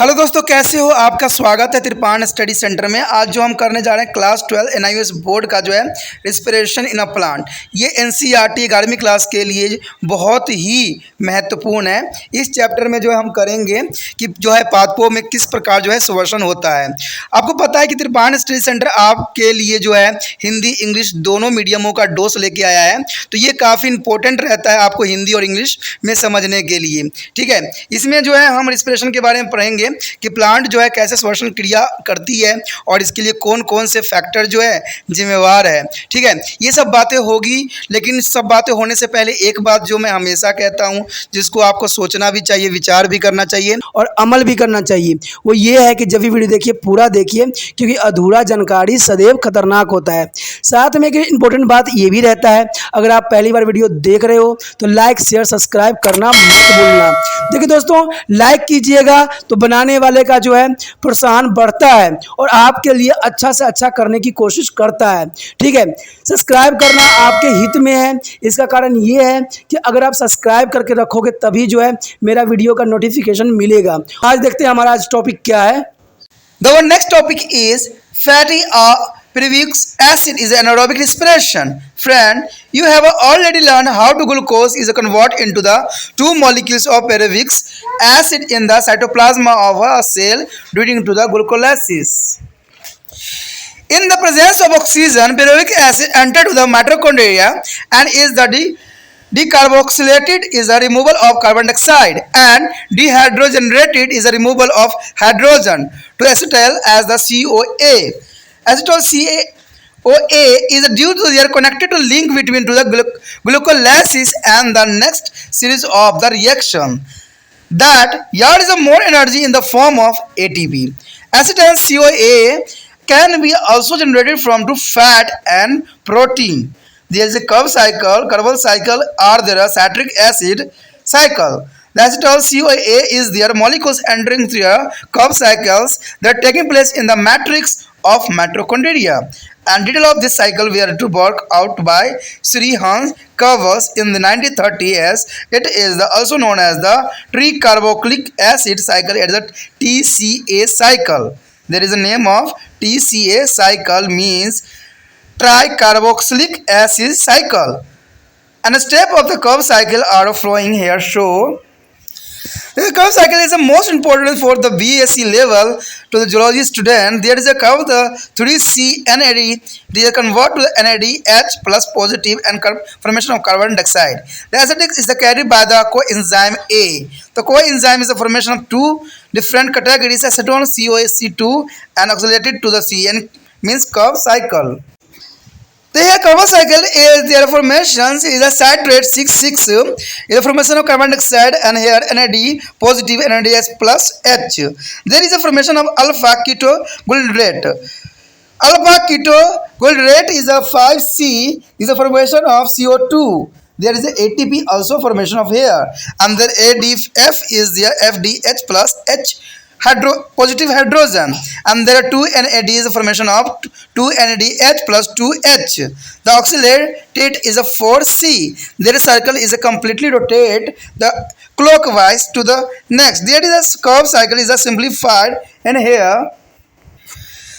Hello दोस्तों, कैसे हो? आपका स्वागत है त्रिपाण स्टडी सेंटर में। आज जो हम करने जा रहे हैं क्लास 12 NIOS बोर्ड का जो है रिस्पिरेशन इन अ प्लांट। ये NCERT 11वीं क्लास के लिए बहुत ही महत्वपूर्ण है। इस चैप्टर में जो है हम करेंगे कि जो है पादपों में किस प्रकार जो है श्वसन होता है। आपको पता है कि त्रिपाण स्टडी सेंटर आपके लिए जो है हिंदी इंग्लिश दोनों मीडियमों का डोज लेके आया है, तो ये काफ़ी इंपॉर्टेंट रहता है आपको हिंदी और इंग्लिश में समझने के लिए। ठीक है, इसमें जो है हम रिस्पिरेशन के बारे में पढ़ेंगे कि प्लांट जो है कैसे श्वसन क्रिया करती है और इसके लिए कौन कौन से फैक्टर जो है जिम्मेवार है। ठीक है, ये सब बातें होगी, लेकिन सब बातें होने से पहले एक बात जो मैं हमेशा कहता हूँ, जिसको आपको सोचना भी चाहिए, विचार भी करना चाहिए और अमल भी करना चाहिए, वो ये है कि जब भी वीडियो देखिए पूरा देखिए, क्योंकि अधूरा जानकारी सदैव खतरनाक होता है। साथ में एक इंपॉर्टेंट बात ये भी रहता है, अगर आप पहली बार वीडियो देख रहे हो तो लाइक शेयर सब्सक्राइब करना मत भूलना। देखिए दोस्तों, लाइक कीजिएगा तो बनाने वाले का जो है प्रोत्साहन बढ़ता है और आपके लिए अच्छा से अच्छा करने की कोशिश करता है। ठीक है, सब्सक्राइब करना आपके हित में है। इसका कारण ये है कि अगर आप सब्सक्राइब करके रखोगे तभी जो है मेरा वीडियो का नोटिफिकेशन मिलेगा। आज देखते हैं हमारा आज टॉपिक क्या है। The next topic is fatty pyruvic acid is anaerobic respiration. Friend, you have already learned how to glucose is converted into the two molecules of pyruvic acid in the cytoplasm of a cell leading to the glucolysis. In the presence of oxygen, pyruvic acid enters to the mitochondria and is the decarboxylated is a removal of carbon dioxide and dehydrogenated is a removal of hydrogen to acetyl as the COA. Acetyl COA is due to their connected to link between to the glucolysis and the next series of the reaction. That there is a more energy in the form of ATP. Acetyl COA can be also generated from to fat and protein. There is a Krebs cycle, Krebs cycle, or there a citric acid cycle. The acetyl CoA is their molecules entering through Krebs cycles that are taking place in the matrix of mitochondria. And detail of this cycle were to work out by Sri Hans Krebs in the 1930s. It is also known as the tricarboxylic acid cycle as the TCA cycle. There is a name of TCA cycle means tricarboxylic acid cycle. And a step of the Krebs cycle are flowing here show. The Krebs cycle is the most important for the BSc level to the geology student. There is a curve the 3C NAD. They convert to the NADH plus positive and formation of carbon dioxide. The acidic is carried by the coenzyme A. The coenzyme is the formation of two different categories, acetone COAC2 and oxalated to the C, and means Krebs cycle. The Krebs cycle is their formation is a citrate 6,6 is the formation of carbon dioxide and here NAD positive NADH plus H. There is a formation of alpha ketoglutarate. Alpha ketoglutarate is a 5C is a formation of CO2. There is a ATP also formation of here, and the ADF is the FDH plus H positive hydrogen, and there are two NAD is a formation of 2 NADH plus 2H. The oxalated is a 4C. Their circle is a completely rotate the clockwise to the next. There is a Krebs cycle is a simplified, and here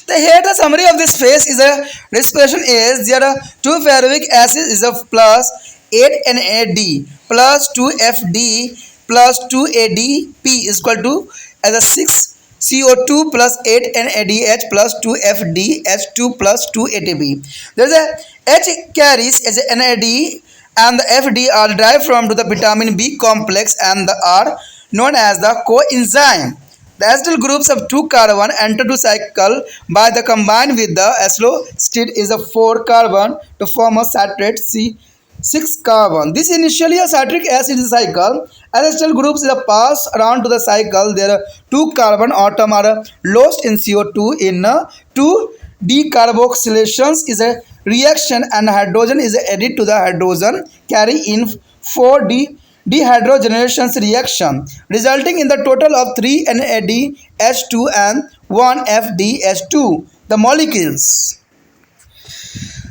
the summary of this phase is a respiration is there are 2 pyruvic acid is a plus 8 NAD plus 2 FD plus 2 ADP is equal to as a 6 CO2 plus 8 NADH plus 2 FDH2 plus 2 ATP. There is a H carries as a NAD and the FD are derived from to the vitamin B complex and the are known as the coenzyme. The acetyl groups of 2 carbon enter to cycle by the combined with the acetylstate is a 4 carbon to form a citrate C6 carbon. This is initially a citric acid cycle. As acetyl groups pass around to the cycle, their 2 carbon atom are lost in CO2 in 2 decarboxylations is a reaction and hydrogen is added to the hydrogen carry in 4 dehydrogenation reaction, resulting in the total of 3 NADH2 and 1 FDH2. The molecules.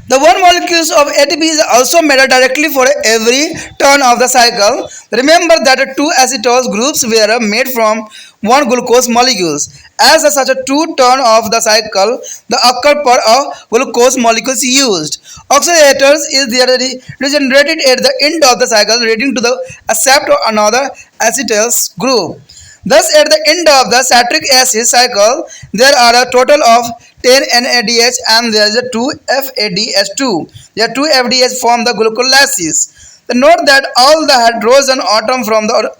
The one molecules of ATP is also made directly for every turn of the cycle. Remember that two acetyl groups were made from one glucose molecules. As such a two turn of the cycle the occur per a glucose molecules used. Oxygenators is regenerated at the end of the cycle leading to the accept of another acetyl group. Thus, at the end of the citric acid cycle, there are a total of 10 NADH and there is a 2 FADH2. There 2 FADH form the glucolysis. Note that all the hydrogen atom from the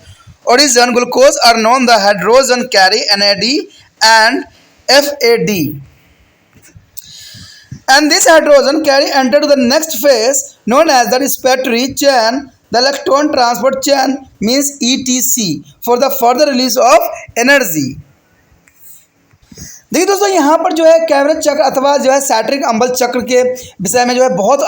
origin glucose are known. The hydrogen carry NAD and FAD. And this hydrogen carry enter to the next phase known as the respiratory chain. The electron transport chain means ETC for the further release of energy. देखिए दोस्तों, यहाँ पर जो है coverage चक्र अथवा जो है सैट्रिक अम्ल चक्र के विषय में जो है बहुत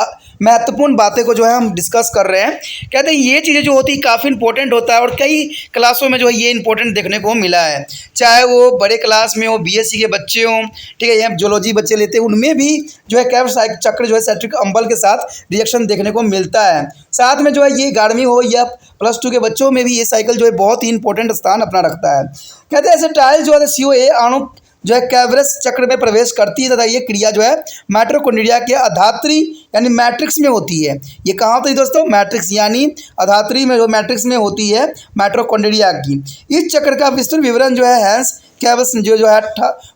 महत्वपूर्ण बातें को जो है हम डिस्कस कर रहे हैं। कहते हैं ये चीज़ें जो होती है काफ़ी इंपॉर्टेंट होता है और कई क्लासों में जो है ये इंपॉर्टेंट देखने को मिला है, चाहे वो बड़े क्लास में हो, बीएससी के बच्चे हों, ठीक है, या जूलॉजी बच्चे लेते हैं, उनमें भी जो है कैवरेज चक्र जो है सैट्रिक अम्ल के साथ रिएक्शन देखने को मिलता है। साथ में जो है ये 11वीं हो या +2 के बच्चों में भी ये साइकिल जो है बहुत ही इंपॉर्टेंट स्थान अपना रखता है। कहते हैं एसिटाइल जो है COA अणु जो है कैवरेज चक्र में प्रवेश करती है तथा ये क्रिया जो है माइटोकॉन्ड्रिया के अधात्री यानी मैट्रिक्स में होती है। ये कहाँ होती है दोस्तों? मैट्रिक्स यानी अधात्री में जो मैट्रिक्स में होती है माइटोकॉन्ड्रिया की। इस चक्र का विस्तृत विवरण जो है हैंस कैवरेज ने जो है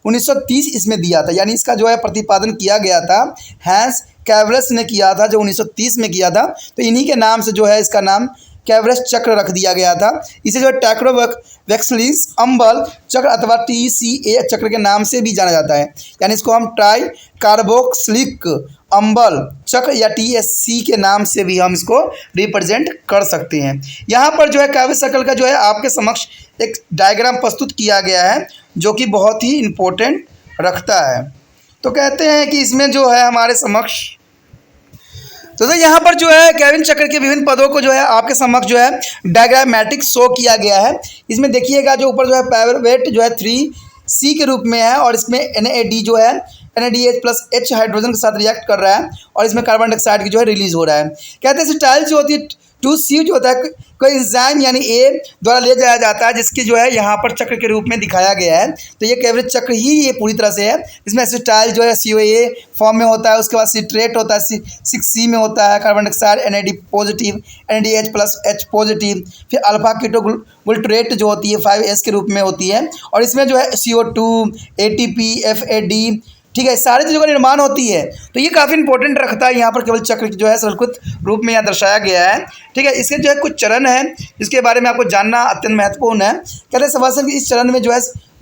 1930 इसमें दिया था, यानी इसका जो है प्रतिपादन किया गया था हैंस कैवरेज ने किया था जो 1930 में किया था। तो इन्हीं के नाम से जो है इसका नाम कैवरेज चक्र रख दिया गया था। इसे जो टैक्रोवैक्सलिस अम्ल चक्र अथवा TCA चक्र के नाम से भी जाना जाता है, यानी इसको हम ट्राई कार्बोक्सिलिक अम्ल चक्र या TSC के नाम से भी हम इसको रिप्रेजेंट कर सकते हैं। यहाँ पर जो है कैवरेज चक्र का जो है आपके समक्ष एक डायग्राम प्रस्तुत किया गया है जो कि बहुत ही इम्पोर्टेंट रखता है। तो कहते हैं कि इसमें जो है हमारे समक्ष तो यहाँ पर जो है कैविन चक्र के विभिन्न पदों को जो है आपके समक्ष जो है डायग्रामेटिक शो किया गया है। इसमें देखिएगा जो ऊपर जो है पाइरुवेट जो है 3C के रूप में है और इसमें NAD जो है NADH+ हाइड्रोजन के साथ रिएक्ट कर रहा है और इसमें कार्बन डाइऑक्साइड की जो है रिलीज हो रहा है। कहते हैं एसिटाइल जो होती है 2C जो होता है कोई एंजाइम यानी A द्वारा ले जाया जाता है जिसकी जो है यहाँ पर चक्र के रूप में दिखाया गया है। तो ये कैवरेज चक्र ही ये पूरी तरह से है। इसमें एसिटाइल जो है COA फॉर्म में होता है, उसके बाद सिट्रेट होता है 6C में होता है, carbon dioxide NAD positive NADH+H positive, फिर अल्फा कीटोगुल्ट्रेट जो होती है 5S के रूप में होती है और इसमें जो है CO2 ATP FAD, ठीक है, सारी चीज़ों का निर्माण होती है। तो ये काफ़ी इंपॉर्टेंट रखता है। यहाँ पर केवल चक्र जो है सरलकृत रूप में यहाँ दर्शाया गया है, ठीक है। इसके जो है कुछ चरण हैं जिसके बारे में आपको जानना अत्यंत महत्वपूर्ण है। कहते हैं सवाल कि इस चरण में जो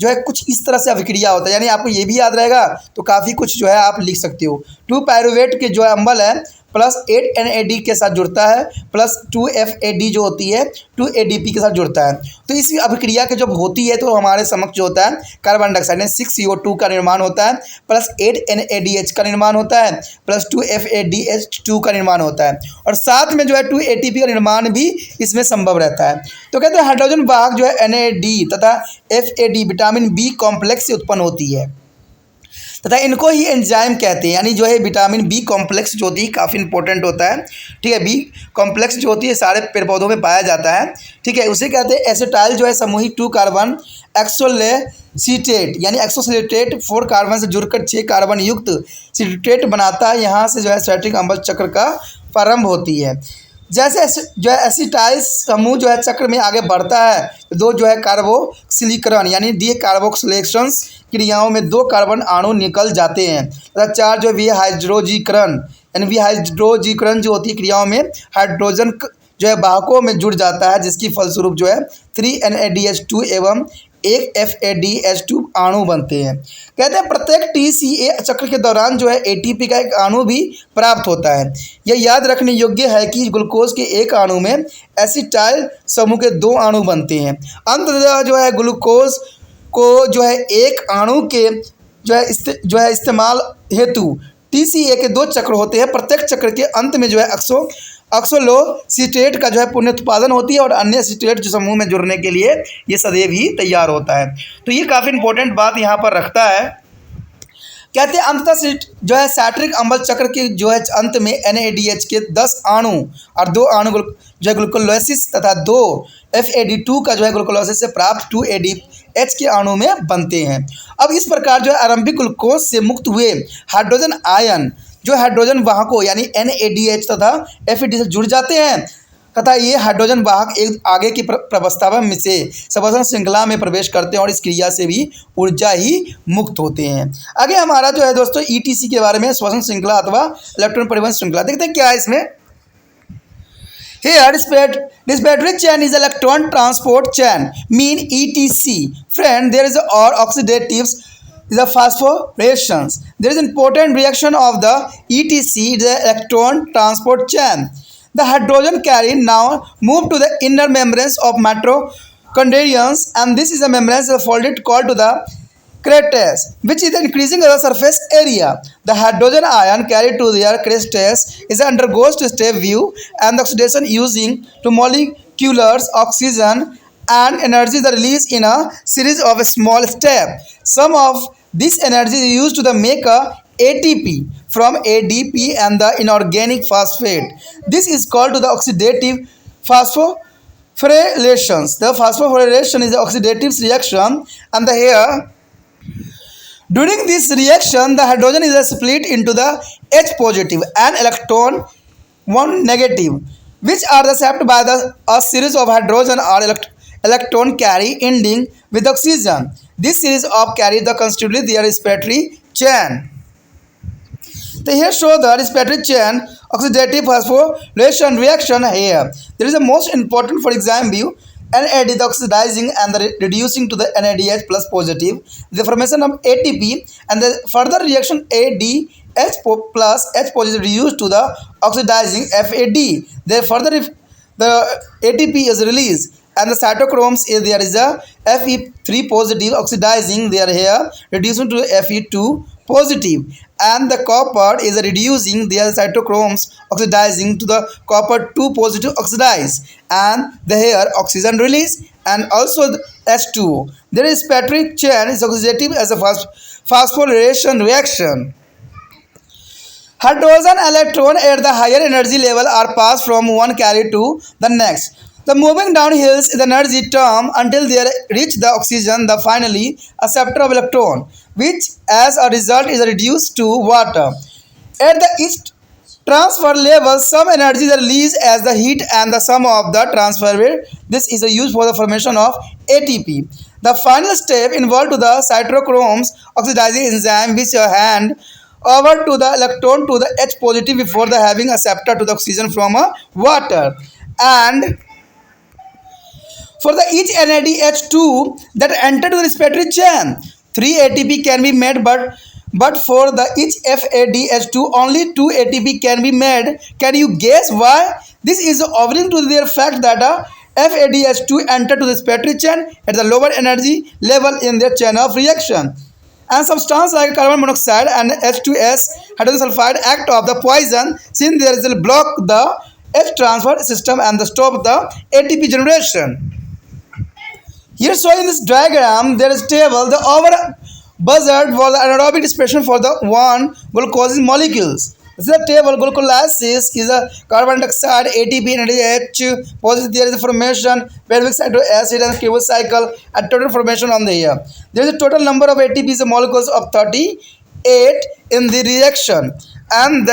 है कुछ इस तरह से अभिक्रिया होता है, यानी आपको ये भी याद रहेगा तो काफ़ी कुछ जो है आप लिख सकते हो। 2 पाइरुवेट के जो है अम्ल है +8 NAD के साथ जुड़ता है +2 FAD जो होती है 2 ADP के साथ जुड़ता है। तो इस अभिक्रिया के जब होती है तो हमारे समक्ष जो होता है कार्बन डाइऑक्साइड 6 CO2 का निर्माण होता है +8 NADH का निर्माण होता है +2 FADH2 का निर्माण होता है और साथ में जो है 2 ATP का निर्माण भी इसमें संभव रहता है। तो कहते हैं हाइड्रोजन वाहक जो है NAD तथा FAD विटामिन B कॉम्प्लेक्स से उत्पन्न होती है तथा इनको ही एंजाइम कहते हैं, यानी जो है विटामिन B कॉम्प्लेक्स जो होती है काफ़ी इंपॉर्टेंट होता है, ठीक है। B कॉम्प्लेक्स जो होती है सारे पेड़ पौधों में पाया जाता है, ठीक है। उसे कहते हैं एसिटाइल जो है समूहिक 2 कार्बन एक्सोलेसिटेट यानी एक्सोसिलेटेट 4 कार्बन से जुड़कर 6 कार्बन युक्त सिटेट बनाता है। यहाँ से जो है सैट्रिक अम्ल चक्र का प्रारंभ होती है। जैसे जो है एसिटाइल समूह जो है चक्र में आगे बढ़ता है तो 2 जो है कार्बोक्सिलीकरण यानी डीकार्बोक्सिलेशन क्रियाओं में 2 कार्बन अणु निकल जाते हैं तथा 4 जो विहाइड्रोजीकरण यानी विहाइड्रोजीकरण जो होती है क्रियाओं में हाइड्रोजन जो है वाहकों में जुड़ जाता है जिसकी फलस्वरूप जो है 3 NADH2 एवं 1 FADH2 अणु बनते हैं। कहते हैं प्रत्येक TCA चक्र के दौरान जो है ATP का एक अणु भी प्राप्त होता है। यह याद रखने योग्य है कि ग्लूकोज के एक अणु में एसिटाइल समूह के 2 अणु बनते हैं। अंततः जो है ग्लूकोज को जो है एक अणु के जो है इस्तेमाल हेतु TCA के 2 चक्र होते हैं। प्रत्येक चक्र के अंत में जो है ऑक्सोलोसिटेट का जो है पुनरुत्पादन होती है और अन्य सिटेट जो समूह में जुड़ने के लिए ये सदैव ही तैयार होता है। तो ये काफ़ी इंपॉर्टेंट बात यहाँ पर रखता है। कहते हैं अंततः जो है सैट्रिक अम्ल चक्र के जो है अंत में NADH के 10 अणु और 2 अणु जो है ग्लूकोलाइसिस तथा 2 FAD2 का जो है ग्लूकोलाइसिस से प्राप्त 2 H के अणु में बनते हैं। अब इस प्रकार जो है आरंभिक ग्लूकोज से मुक्त हुए हाइड्रोजन आयन जो हाइड्रोजन वाहकों यानी NADH तथा FAD से जुड़ जाते हैं तथा ये हाइड्रोजन वाहक एक आगे की प्रवस्था में से श्वसन श्रृंखला में प्रवेश करते हैं और इस क्रिया से भी ऊर्जा ही मुक्त होते हैं। आगे हमारा जो है दोस्तों ETC के बारे में श्वसन श्रृंखला अथवा इलेक्ट्रॉन परिवहन श्रृंखला देखते हैं क्या है इसमें। Here, respiratory chain is electron transport chain, mean ETC. Friend, there is or oxidatives is a phosphorylations. There is important reaction of the ETC, the electron transport chain. The hydrogen carrier now move to the inner membranes of mitochondria, and this is a membrane folded called to the crests, which is increasing the surface area. The hydrogen ion carried to their crests is undergoes to step view and oxidation using to molecules oxygen and energy is released in a series of small steps. Some of this energy is used to the make a ATP from ADP and the inorganic phosphate. This is called to the oxidative phosphorylations. The phosphorylation is the oxidative reaction, and here during this reaction, the hydrogen is split into the H positive and electron 1 negative, which are accepted by a series of hydrogen or electron carry ending with oxygen. This series of carry the constitute their respiratory chain. So here show the respiratory chain oxidative phosphorylation reaction here. There is a most important, for example, NAD the oxidizing and the reducing to the NADH plus positive, the formation of ATP and the further reaction ADH plus H positive reduced to the oxidizing FAD. Then further if the ATP is released and the cytochromes is there is a Fe3 positive oxidizing there here reducing to Fe2 positive, and the copper is reducing their cytochromes oxidizing to the copper 2 positive oxidize, and the here oxygen release and also the H2O. There is respiratory chain is oxidative as a phosphorylation reaction. Hydrogen electron at the higher energy level are passed from one carrier to the next. The moving downhill is the energy term until they reach the oxygen, the finally acceptor of electron, which as a result is reduced to water. At the each transfer level, some energy is released as the heat and the sum of the transfer rate. This is used for the formation of ATP. The final step involved to the cytochromes oxidizing enzyme which hand over to the electron to the H positive before the having acceptor to the oxygen from a water. And for the each NADH2 that enter to the respiratory chain, 3 ATP can be made, but for the each FADH2 only 2 ATP can be made. Can you guess why? This is owing to their fact that FADH2 enter to the respiratory chain at the lower energy level in their chain of reaction. And substance like carbon monoxide and H2S hydrogen sulfide act of the poison since there is a block the H transfer system and the stop the ATP generation. Here showing this diagram, there is table the over buzzard for the anaerobic respiration for the one glucose molecules. This is a table. Glucolysis is a carbon dioxide, ATP, and H positive. There is a formation, pelvic acid and Krebs cycle, a total formation on the here. There is a total number of ATPs molecules of 38 in the reaction, and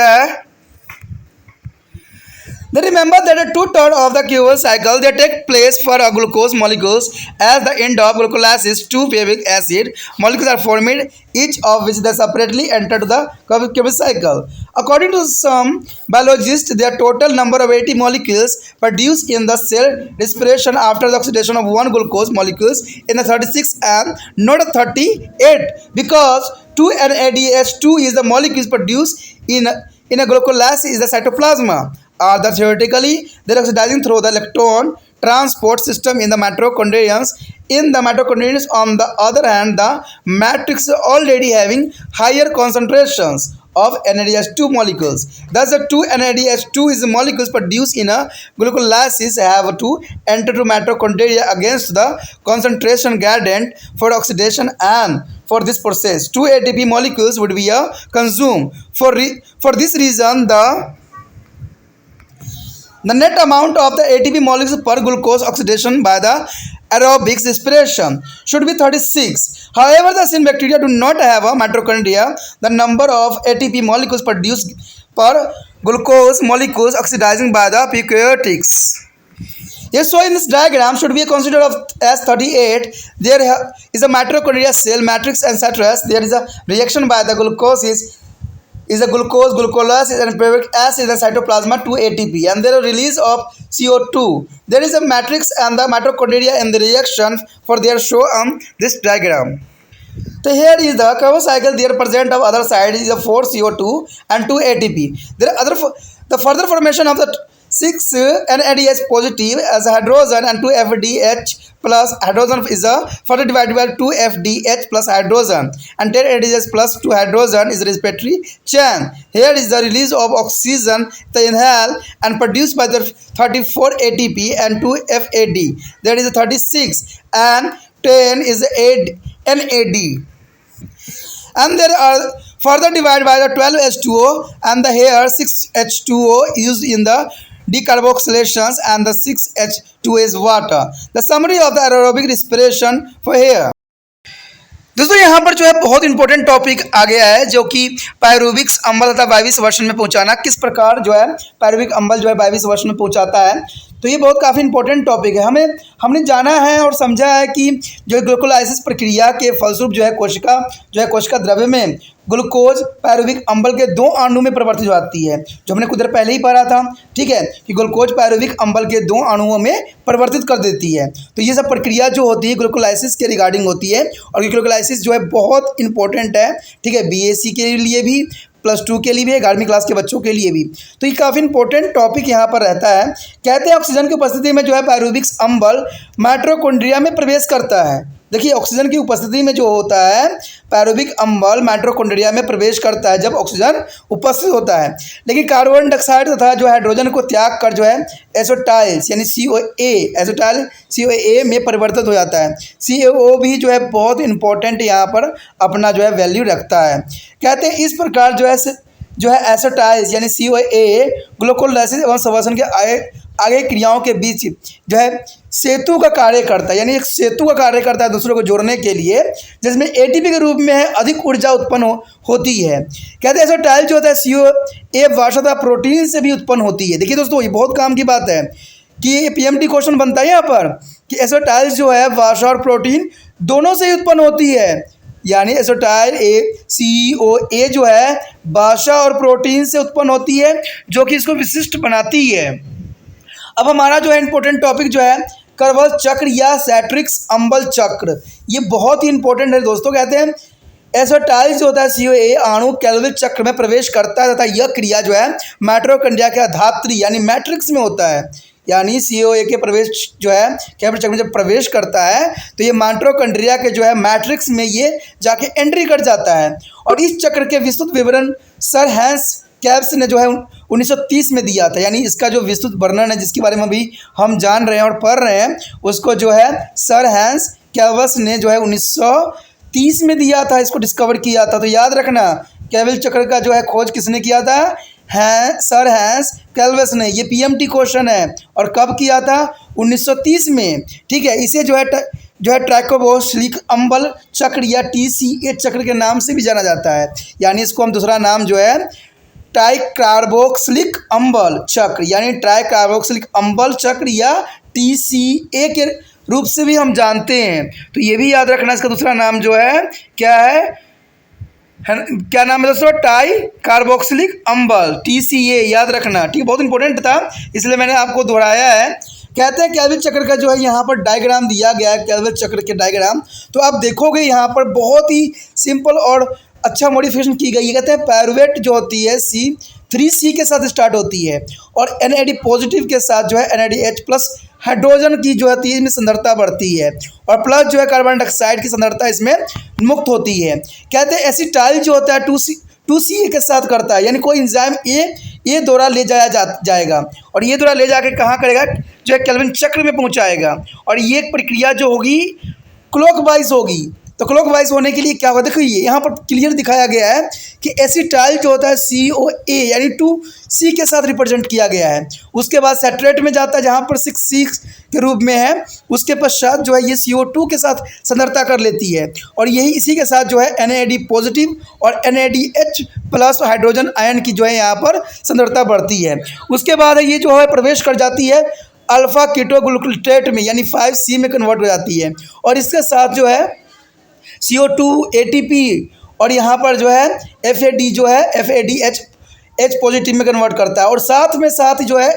remember that a two-thirds of the Krebs cycle they take place for a glucose molecules. At the end of glucolysis, two pelvic acid molecules are formed, each of which they separately enter to the Krebs cycle. According to some biologists, their total number of 80 molecules produced in the cell respiration after the oxidation of one glucose molecules in the 36 and not a 38, because 2 NADH2 is the molecules produced in a glucolysis is the cytoplasm. Are the theoretically they are oxidizing through the electron transport system in the mitochondria. In the mitochondria, on the other hand, the matrix already having higher concentrations of NADH2 molecules. Thus, the 2 NADH2 is the molecules produced in a glucolysis have to enter to mitochondria against the concentration gradient for oxidation, and for this process, 2 ATP molecules would be consumed. For this reason, the net amount of the ATP molecules per glucose oxidation by the aerobic respiration should be 36. However, the cyanobacteria do not have a mitochondria. The number of ATP molecules produced per glucose molecules oxidizing by the eukaryotics. Yes, so in this diagram should be considered of as 38. There is a mitochondria cell matrix and citrus. There is a reaction by the glucose is a glucose and pyruvic acid in the cytoplasma to ATP, and there is a release of CO2. There is a matrix and the mitochondria in the reaction for their show on this diagram. So here is the Krebs cycle. There present of other side is a 4 CO2 and 2 ATP. There are other the further formation of the 6 NADH positive as a hydrogen and 2 FDH plus hydrogen is a further divided by 2 FDH plus hydrogen and 10 ADH plus 2 hydrogen is respiratory chain. Here is the release of oxygen the inhale and produced by the 34 ATP and 2 FAD. That is 36 and 10 is NAD. And there are further divided by the 12 H2O and the here 6 H2O used in the decarboxylations and the 6 H2O is water. The summary of the aerobic respiration for here. दोस्तों यहाँ पर जो है बहुत important topic आ गया है जो कि पायरुविक्स अम्ल तथा वायवीय वर्षण में पहुँचाना, किस प्रकार जो है पायरुविक अम्ल जो है वायवीय वर्षण में पहुँचाता है। तो ये बहुत काफ़ी इंपॉर्टेंट टॉपिक है। हमने जाना है और समझा है कि जो ग्लूकोलाइसिस प्रक्रिया के फलस्वरूप जो है कोशिका द्रव्य में ग्लूकोज पायरुविक अम्ल के 2 अणु में परिवर्तित हो जाती है, जो हमने कुछ देर पहले ही पढ़ा था, ठीक है, कि ग्लूकोज पायरुविक अम्ल के 2 अणुओं में परिवर्तित कर देती है। तो ये सब प्रक्रिया जो होती है ग्लूकोलाइसिस के रिगार्डिंग होती है, और ये ग्लूकोलाइसिस जो है बहुत इंपॉर्टेंट है, ठीक है, BSc के लिए भी, +2 के लिए भी, 11वीं क्लास के बच्चों के लिए भी। तो ये काफ़ी इंपॉर्टेंट टॉपिक यहाँ पर रहता है। कहते हैं ऑक्सीजन की उपस्थिति में जो है पायरुविक अम्ल माइटोकॉन्ड्रिया में प्रवेश करता है। देखिए ऑक्सीजन की उपस्थिति में जो होता है पायरुविक अम्ल माइटोकॉन्ड्रिया में प्रवेश करता है जब ऑक्सीजन उपस्थित होता है, लेकिन कार्बन डाइऑक्साइड तथा जो हाइड्रोजन को त्याग कर जो है एसिटाइल्स यानी COA में परिवर्तित हो जाता है। CO भी जो है बहुत इंपॉर्टेंट यहाँ पर अपना जो है वैल्यू रखता है। कहते हैं इस प्रकार जो है एसिटाइल्स यानी COA ग्लूकोलाइसिस एवं संश्लेषण के आगे क्रियाओं के बीच जो है सेतु का कार्य करता है, यानी एक सेतु का कार्य करता है दूसरों को जोड़ने के लिए, जिसमें ATP के रूप में अधिक ऊर्जा उत्पन्न होती है। कहते हैं एसिटाइल जो होता है COA वसा प्रोटीन से भी उत्पन्न होती है। देखिए दोस्तों ये बहुत काम की बात है कि ये PMT क्वेश्चन बनता है यहाँ पर कि एसिटाइल जो है वसा और प्रोटीन दोनों से ही उत्पन्न होती है, यानी एसिटाइल COA जो है वसा और प्रोटीन से उत्पन्न होती है, जो कि इसको विशिष्ट बनाती है। अब हमारा जो है इंपॉर्टेंट टॉपिक जो है कर्वल चक्र या सैट्रिक्स अम्ल चक्र, ये बहुत ही इंपॉर्टेंट है दोस्तों। कहते हैं एसिटाइल जो होता है COA अणु कैल्विन चक्र में प्रवेश करता है तथा यह क्रिया जो है माइटोकॉन्ड्रिया के धात्री यानी मैट्रिक्स में होता है। यानी COA के प्रवेश जो है कैल्विन चक्र में जब प्रवेश करता है तो ये माइटोकॉन्ड्रिया के जो है मैट्रिक्स में ये जाके एंट्री कर जाता है। और इस चक्र के विस्तृत विवरण सर हैंस कैल्व्स ने जो है 1930 में दिया था, यानी इसका जो विस्तृत वर्णन है जिसके बारे में अभी हम जान रहे हैं और पढ़ रहे हैं, उसको जो है सर हैंस कैल्व्स ने जो है 1930 में दिया था, इसको डिस्कवर किया था। तो याद रखना कैल्विन चक्र का जो है खोज किसने किया था, सर हैंस कैल्व्स ने। ये PMT क्वेश्चन है और कब किया था, 1930 में, ठीक है। इसे जो है ट्राइकोबोसिलिक अम्ल चक्र या TCA चक्र के नाम से भी जाना जाता है, यानी इसको हम दूसरा नाम जो है ट्राइकार्बोक्सिलिक अम्ल चक्र यानी ट्राइकार्बोक्सिलिक अम्ल चक्र या TCA के रूप से भी हम जानते हैं। तो ये भी याद रखना, इसका दूसरा नाम जो है क्या है, क्या नाम है दोस्तों, ट्राइकार्बोक्सिलिक अम्ल TCA, याद रखना, ठीक है, बहुत इंपॉर्टेंट था इसलिए मैंने आपको दोहराया है। कहते हैं कैल्विन चक्र का जो है यहाँ पर डायग्राम दिया गया है, कैल्विन चक्र के डायग्राम, तो आप देखोगे यहाँ पर बहुत ही सिंपल और अच्छा मॉडिफिकेशन की गई है। कहते हैं पायरुवेट जो होती है C3C के साथ स्टार्ट होती है और NAD पॉजिटिव के साथ जो है NADH प्लस हाइड्रोजन की जो है इसमें सांद्रता बढ़ती है और प्लस जो है कार्बन डाइऑक्साइड की सांद्रता इसमें मुक्त होती है। कहते हैं एसिटाइल जो होता है 2CA के साथ करता है, यानी कोई एंजाइम ये दौरा ले जाएगा और ये दौरा ले जाके कहाँ करेगा, जो है कैल्विन चक्र में पहुँचाएगा और ये प्रक्रिया जो होगी क्लॉकवाइज होगी, तो क्लॉकवाइज होने के लिए क्या होगा, देखो ये यहाँ पर क्लियर दिखाया गया है कि एसिटाइल जो होता है COA यानी 2C के साथ रिप्रेजेंट किया गया है। उसके बाद सेट्रेट में जाता है जहाँ पर 6C के रूप में है। उसके पश्चात जो है ये CO2 के साथ सांद्रता कर लेती है और यही इसी के साथ जो है NAD पॉजिटिव और NADH प्लस हाइड्रोजन आयन की जो है यहाँ पर सांद्रता बढ़ती है। उसके बाद ये जो है प्रवेश कर जाती है अल्फा कीटोग्लूटेट में यानी 5C में कन्वर्ट हो जाती है और इसके साथ जो है CO2 ATP और यहाँ पर जो है FAD जो है FADH पॉजिटिव में कन्वर्ट करता है और साथ जो है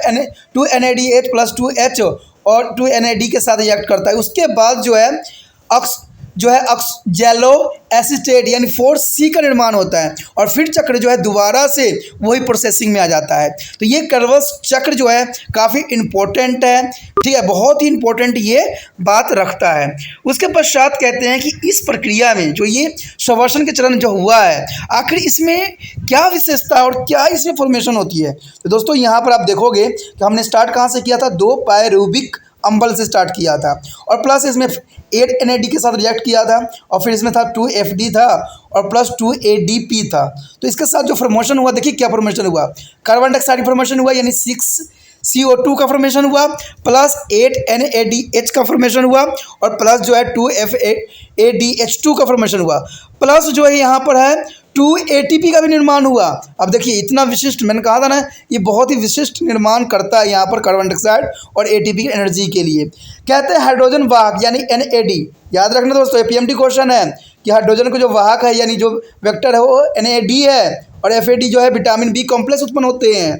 2NADH प्लस 2H और 2NAD के साथ रिएक्ट करता है। उसके बाद जो है ऑक्सैलो एसीटेट यानी 4C का निर्माण होता है और फिर चक्र जो है दोबारा से वही प्रोसेसिंग में आ जाता है। तो ये कर्वस चक्र जो है काफ़ी इम्पोर्टेंट है, ठीक है, बहुत ही इम्पोर्टेंट ये बात रखता है। उसके पश्चात कहते हैं कि इस प्रक्रिया में जो ये श्वसन के चरण जो हुआ है आखिर इसमें क्या विशेषता और क्या इसमें फॉर्मेशन होती है। तो दोस्तों यहाँ पर आप देखोगे कि हमने स्टार्ट कहाँ से किया था, 2 पायरूबिक अम्बल से स्टार्ट किया था और प्लस इसमें 8 NAD के साथ रिएक्ट किया था और फिर इसमें था 2 FD था और प्लस 2 ADP था। तो इसके साथ जो फॉर्मेशन हुआ, देखिए क्या फॉर्मेशन हुआ, कार्बन डाइऑक्साइड फॉर्मेशन हुआ यानी 6 CO2 का फॉर्मेशन हुआ प्लस 8 NADH का फॉर्मेशन हुआ और प्लस जो है 2 FADH2 का फॉर्मेशन हुआ प्लस जो है यहाँ पर है 2 ATP का भी निर्माण हुआ। अब देखिए इतना विशिष्ट, मैंने कहा था ना ये बहुत ही विशिष्ट निर्माण करता है यहाँ पर कार्बन डाइऑक्साइड और ATP की एनर्जी के लिए। कहते हैं हाइड्रोजन वाहक यानी NAD, याद रखना दोस्तों PMT क्वेश्चन है कि हाइड्रोजन को जो वाहक है यानी जो वेक्टर है वो NAD है और FAD जो है विटामिन B कॉम्प्लेक्स उत्पन्न होते हैं।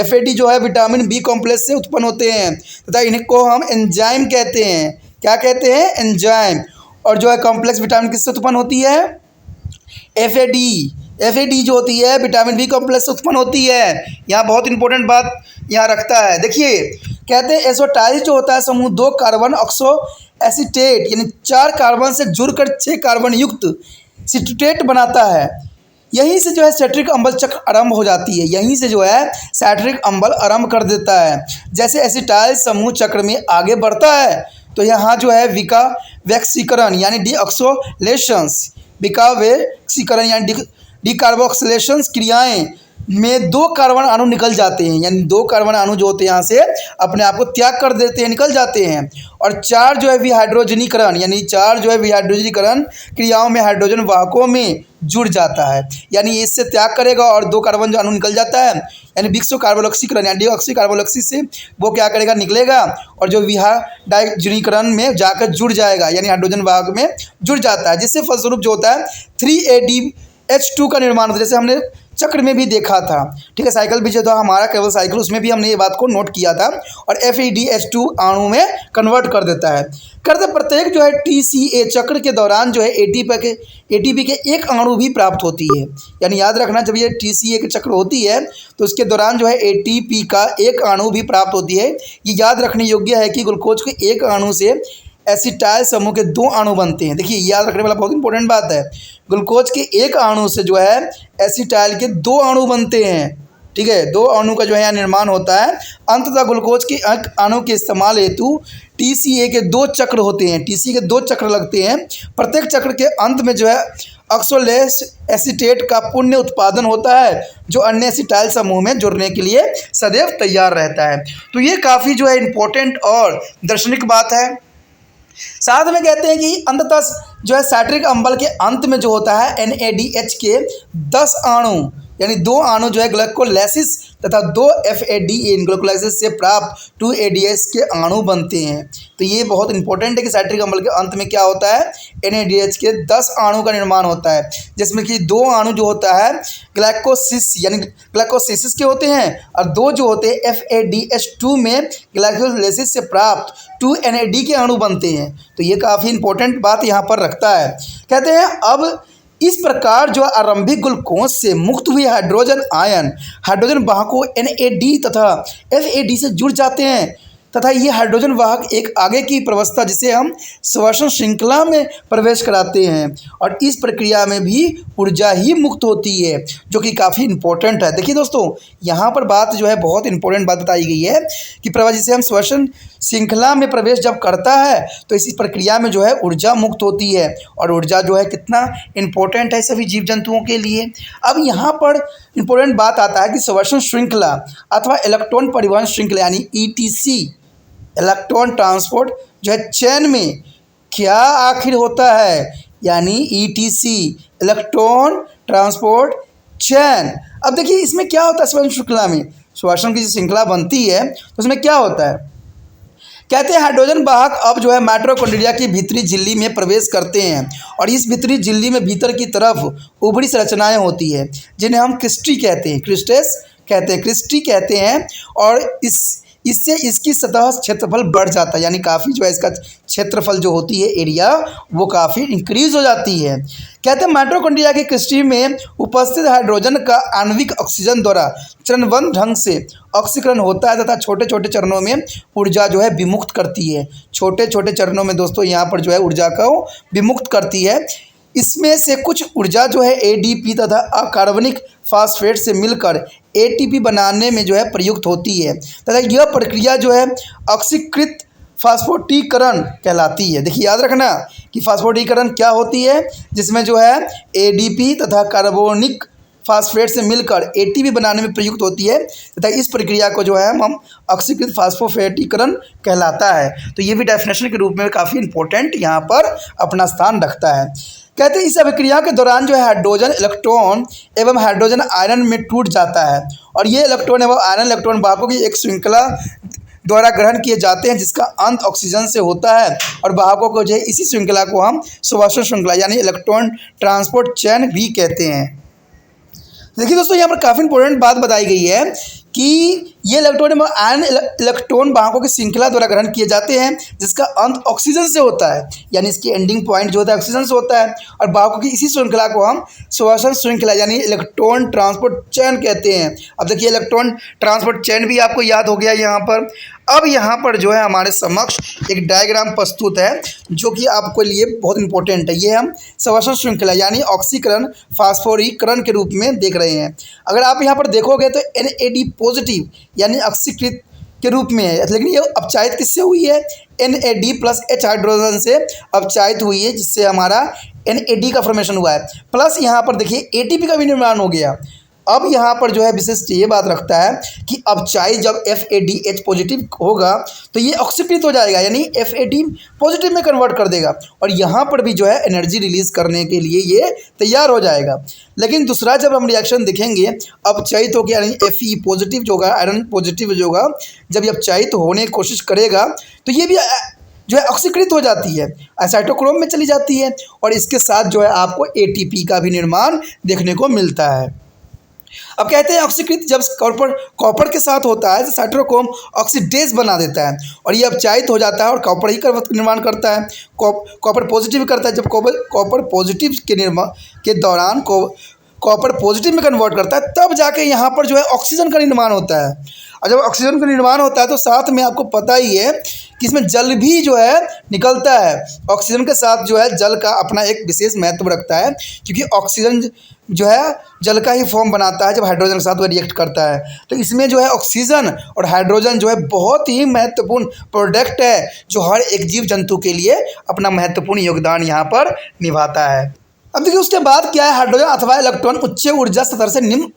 FAD जो है विटामिन B कॉम्प्लेक्स से उत्पन्न होते हैं तथा इनको हम एंजाइम कहते हैं। क्या कहते हैं, एंजाइम। और जो है कॉम्प्लेक्स विटामिन किससे उत्पन्न होती है, FAD जो होती है विटामिन B कॉम्प्लेक्स उत्पन्न होती है। यहाँ बहुत इंपॉर्टेंट बात यहाँ रखता है। देखिए कहते हैं एसोटाइल जो होता है समूह 2 कार्बन ऑक्सो एसीटेट यानी 4 कार्बन से जुड़कर 6 कार्बन युक्त सिट्रेट बनाता है। यहीं से जो है सेट्रिक अम्ल चक्र आरंभ हो जाती है, यहीं से जो है सेट्रिक अम्ल आरंभ कर देता है। जैसे एसिटाइल समूह चक्र में आगे बढ़ता है तो यहाँ जो है विकावेक्सीकरण यानी डीऑक्सोलेशंस, विकावेक्सीकरण यानी डीकार्बोक्सिलेशन क्रियाएं में 2 कार्बन अणु निकल जाते हैं, यानी 2 कार्बन अणु जो होते हैं यहाँ से अपने आप को त्याग कर देते हैं, निकल जाते हैं। और 4 जो है विहाइड्रोजनीकरण यानी 4 जो है विहाइड्रोजनीकरण क्रियाओं में हाइड्रोजन वाहकों में जुड़ जाता है, यानी इससे त्याग करेगा और 2 कार्बन जो अणु निकल जाता है यानी विक्सो कार्बोक्सीकरण यानी डीऑक्सी कार्बोक्सी से वो क्या करेगा, निकलेगा और जो विहाइड्रोजनीकरण में जाकर जुड़ जाएगा यानी हाइड्रोजन वाहक में जुड़ जाता है, जिससे फलस्वरूप जो होता है 3ADH2 का निर्माण होता है, जैसे हमने चक्र में भी देखा था। ठीक है, साइकिल भी जो था हमारा केवल साइकिल, उसमें भी हमने ये बात को नोट किया था और FADH2 अणु में कन्वर्ट कर देता है। करते प्रत्येक जो है TCA चक्र के दौरान जो है ATP के एक अणु भी प्राप्त होती है, यानी याद रखना जब ये TCA के चक्र होती है तो उसके दौरान जो है ATP का एक अणु भी प्राप्त होती है। ये याद रखने योग्य है कि ग्लूकोज के एक अणु से एसिटाइल समूह के 2 अणु बनते हैं। देखिए याद रखने वाला बहुत इंपॉर्टेंट बात है, ग्लूकोज के एक अणु से जो है एसिटाइल के 2 अणु बनते हैं। ठीक है, 2 अणु का जो है यहाँ निर्माण होता है। अंततः ग्लूकोज के अणु के इस्तेमाल हेतु TCA के 2 चक्र होते हैं, TCA के 2 चक्र लगते हैं। प्रत्येक चक्र के अंत में जो है ऑक्सोलेस एसीटेट का पुण्य उत्पादन होता है जो अन्य एसिटाइल समूह में जुड़ने के लिए सदैव तैयार रहता है। तो ये काफ़ी जो है इम्पोर्टेंट और दार्शनिक बात है। साथ में कहते हैं कि अंततः जो है सैट्रिक अम्ल के अंत में जो होता है NADH के 10 अणु यानी 2 अणु जो है ग्लाइकोलाइसिस तथा 2 FADN ग्लाइकोलाइसिस से प्राप्त 2ADH के अणु बनते हैं। तो ये बहुत इंपॉर्टेंट है कि सैट्रिक अम्ल के अंत में क्या होता है, NADH के 10 अणु का निर्माण होता है, जिसमें कि 2 अणु जो होता है ग्लाइकोसिस यानी ग्लाइकोसिस के होते हैं और 2 जो होते हैं FADH2 में ग्लाइकोलाइसिस से प्राप्त 2NAD के अणु बनते हैं। तो ये काफ़ी इंपॉर्टेंट बात यहाँ पर रखता है। कहते हैं अब इस प्रकार जो आरंभिक ग्लूकोज से मुक्त हुए हाइड्रोजन आयन हाइड्रोजन वाहकों NAD तथा FAD से जुड़ जाते हैं। तथा ये हाइड्रोजन वाहक एक आगे की प्रवस्था जिसे हम श्वसन श्रृंखला में प्रवेश कराते हैं और इस प्रक्रिया में भी ऊर्जा ही मुक्त होती है, जो कि काफ़ी इंपॉर्टेंट है। देखिए दोस्तों, यहाँ पर बात जो है बहुत इंपॉर्टेंट बात बताई गई है कि प्रवाह जिसे हम श्वसन श्रृंखला में प्रवेश जब करता है तो इसी प्रक्रिया में जो है ऊर्जा मुक्त होती है और ऊर्जा जो है कितना इंपॉर्टेंट है सभी जीव जंतुओं के लिए। अब यहाँ पर इंपॉर्टेंट बात आता है कि श्वसन श्रृंखला अथवा इलेक्ट्रॉन परिवहन श्रृंखला यानी ईटीसी इलेक्ट्रॉन ट्रांसपोर्ट जो है चेन में क्या आखिर होता है, यानी ईटीसी इलेक्ट्रॉन ट्रांसपोर्ट चेन। अब देखिए इसमें क्या होता है, श्वसन श्रृंखला में श्वसन की जो श्रृंखला बनती है तो उसमें क्या होता है, कहते हैं हाइड्रोजन वाहक अब जो है माइटोकॉन्ड्रिया की भीतरी झिल्ली में प्रवेश करते हैं और इस भीतरी झिल्ली में भीतर की तरफ उभरी संरचनाएं होती है जिन्हें हम क्रिस्टी कहते हैं, क्रिस्टी कहते हैं और इससे इसकी सतह क्षेत्रफल बढ़ जाता है, यानी काफ़ी जो है इसका क्षेत्रफल जो होती है एरिया वो काफ़ी इंक्रीज हो जाती है। कहते हैं माइटोकॉन्ड्रिया की क्रिस्टी में उपस्थित हाइड्रोजन का आणविक ऑक्सीजन द्वारा चरणबद्ध ढंग से ऑक्सीकरण होता है तथा छोटे छोटे चरणों में ऊर्जा जो है विमुक्त करती है। छोटे छोटे चरणों में दोस्तों यहाँ पर जो है ऊर्जा को विमुक्त करती है। इसमें से कुछ ऊर्जा जो है एडीपी तथा अकार्बनिक फास्फेट से मिलकर एटीपी बनाने में जो है प्रयुक्त होती है तथा यह प्रक्रिया जो है ऑक्सीकृत फास्फोटीकरण कहलाती है। देखिए याद रखना कि फास्फोटीकरण क्या होती है, जिसमें जो है एडीपी तथा कार्बोनिक फास्फेट से मिलकर एटीपी बनाने में प्रयुक्त होती है तथा इस प्रक्रिया को जो है हम ऑक्सीकृत फास्फोफेटीकरण कहलाता है। तो ये भी डेफिनेशन के रूप में काफ़ी इंपॉर्टेंट यहाँ पर अपना स्थान रखता है। कहते हैं इस अभिक्रिया के दौरान जो है हाइड्रोजन इलेक्ट्रॉन एवं हाइड्रोजन आयरन में टूट जाता है और ये इलेक्ट्रॉन एवं आयरन इलेक्ट्रॉन वाहकों की एक श्रृंखला द्वारा ग्रहण किए जाते हैं जिसका अंत ऑक्सीजन से होता है और वाहकों को जो है इसी श्रृंखला को हम श्वसन श्रृंखला यानी इलेक्ट्रॉन ट्रांसपोर्ट चेन भी कहते हैं। देखिए दोस्तों, यहाँ पर काफ़ी इंपॉर्टेंट बात बताई गई है कि ये इलेक्ट्रॉन एवं आयन इलेक्ट्रॉन वाहकों की श्रृंखला द्वारा ग्रहण किए जाते हैं जिसका अंत ऑक्सीजन से होता है, यानी इसकी एंडिंग पॉइंट जो होता है ऑक्सीजन से होता है और वाहकों की इसी श्रृंखला को हम श्वसन श्रृंखला यानी इलेक्ट्रॉन ट्रांसपोर्ट चेन कहते हैं। अब देखिए इलेक्ट्रॉन ट्रांसपोर्ट चेन भी आपको याद हो गया यहाँ पर। अब यहाँ पर जो है हमारे समक्ष एक डायग्राम प्रस्तुत है जो कि आपको लिए बहुत इंपॉर्टेंट है। ये हम श्वसन श्रृंखला यानी ऑक्सीकरण फास्फोरीकरण के रूप में देख रहे हैं। अगर आप यहाँ पर देखोगे तो NAD पॉजिटिव यानी ऑक्सीकृत के रूप में है, लेकिन ये अपचायित किससे हुई है, NAD प्लस H हाइड्रोजन से अपचायित हुई है जिससे हमारा NAD का फॉर्मेशन हुआ है। प्लस यहाँ पर देखिए ATP का भी निर्माण हो गया। अब यहाँ पर जो है विशिष्ट ये बात रखता है कि अपचायी जब FADH पॉजिटिव होगा तो ये ऑक्सीकृत हो जाएगा यानी FAD पॉजिटिव में कन्वर्ट कर देगा और यहाँ पर भी जो है एनर्जी रिलीज करने के लिए ये तैयार हो जाएगा। लेकिन दूसरा जब हम रिएक्शन देखेंगे अपचायित होकर यानी Fe पॉजिटिव जो होगा आयरन पॉजिटिव जो होगा जब ये अपचायित होने की कोशिश करेगा तो ये भी जो है ऑक्सीकृत हो जाती है, साइटोक्रोम में चली जाती है और इसके साथ जो है आपको ATP का भी निर्माण देखने को मिलता है। अब कहते हैं ऑक्सीकृत जब कॉपर के साथ होता है तो साइटोक्रोम ऑक्सीडेज बना देता है और ये अपचायित हो जाता है और कॉपर ही का निर्माण करता है, कॉपर पॉजिटिव करता है। जब कॉपर पॉजिटिव के निर्माण के दौरान कॉपर पॉजिटिव में कन्वर्ट करता है तब जाके यहाँ पर जो है ऑक्सीजन का निर्माण होता है और जब ऑक्सीजन का निर्माण होता है तो साथ में आपको पता ही है कि इसमें जल भी जो है निकलता है। ऑक्सीजन के साथ जो है जल का अपना एक विशेष महत्व रखता है क्योंकि ऑक्सीजन जो है जल का ही फॉर्म बनाता है जब हाइड्रोजन के साथ वह रिएक्ट करता है। तो इसमें जो है ऑक्सीजन और हाइड्रोजन जो है बहुत ही महत्वपूर्ण प्रोडक्ट है जो हर एक जीव जंतु के लिए अपना महत्वपूर्ण योगदान यहाँ पर निभाता है। अब देखिए उसके बाद क्या है, हाइड्रोजन अथवा इलेक्ट्रॉन उच्च ऊर्जा स्तर से निम्न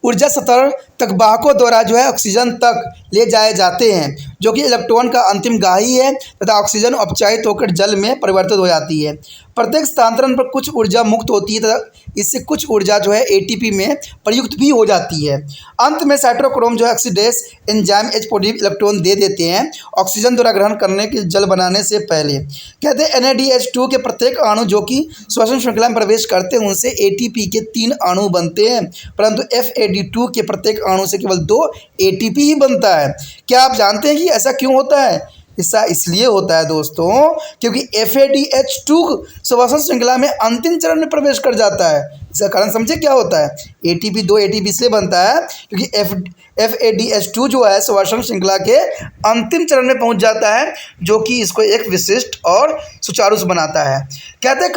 ऊर्जा स्तर तक वाहकों द्वारा जो है ऑक्सीजन तक ले जाए जाते हैं जो कि इलेक्ट्रॉन का अंतिम गाही है तथा ऑक्सीजन अपचायित होकर जल में परिवर्तित हो जाती है। प्रत्येक स्थानांतरण पर कुछ ऊर्जा मुक्त होती है तथा इससे कुछ ऊर्जा जो है ATP में प्रयुक्त भी हो जाती है। अंत में साइटोक्रोम जो है oxidase enzyme H positive electron दे देते हैं ऑक्सीजन द्वारा ग्रहण करने के जल बनाने से पहले। कहते हैं NADH2 के प्रत्येक अणु जो कि श्वसन श्रृंखला में प्रवेश करते हैं उनसे ATP के 3 अणु बनते हैं परंतु FAD2 के प्रत्येक अणु से केवल 2 ATP ही बनता है। क्या आप जानते हैं कि ऐसा क्यों होता है? ऐसा इसलिए होता है दोस्तों क्योंकि FADH2 श्वसन श्रृंखला में अंतिम चरण में प्रवेश कर जाता है। इसका कारण समझे क्या होता है, ATP 2 ATP इसलिए बनता है क्योंकि FADH2 जो है श्वसन श्रृंखला के अंतिम चरण में पहुंच जाता है, जो कि इसको एक विशिष्ट और सुचारू बनाता है। कहते हैं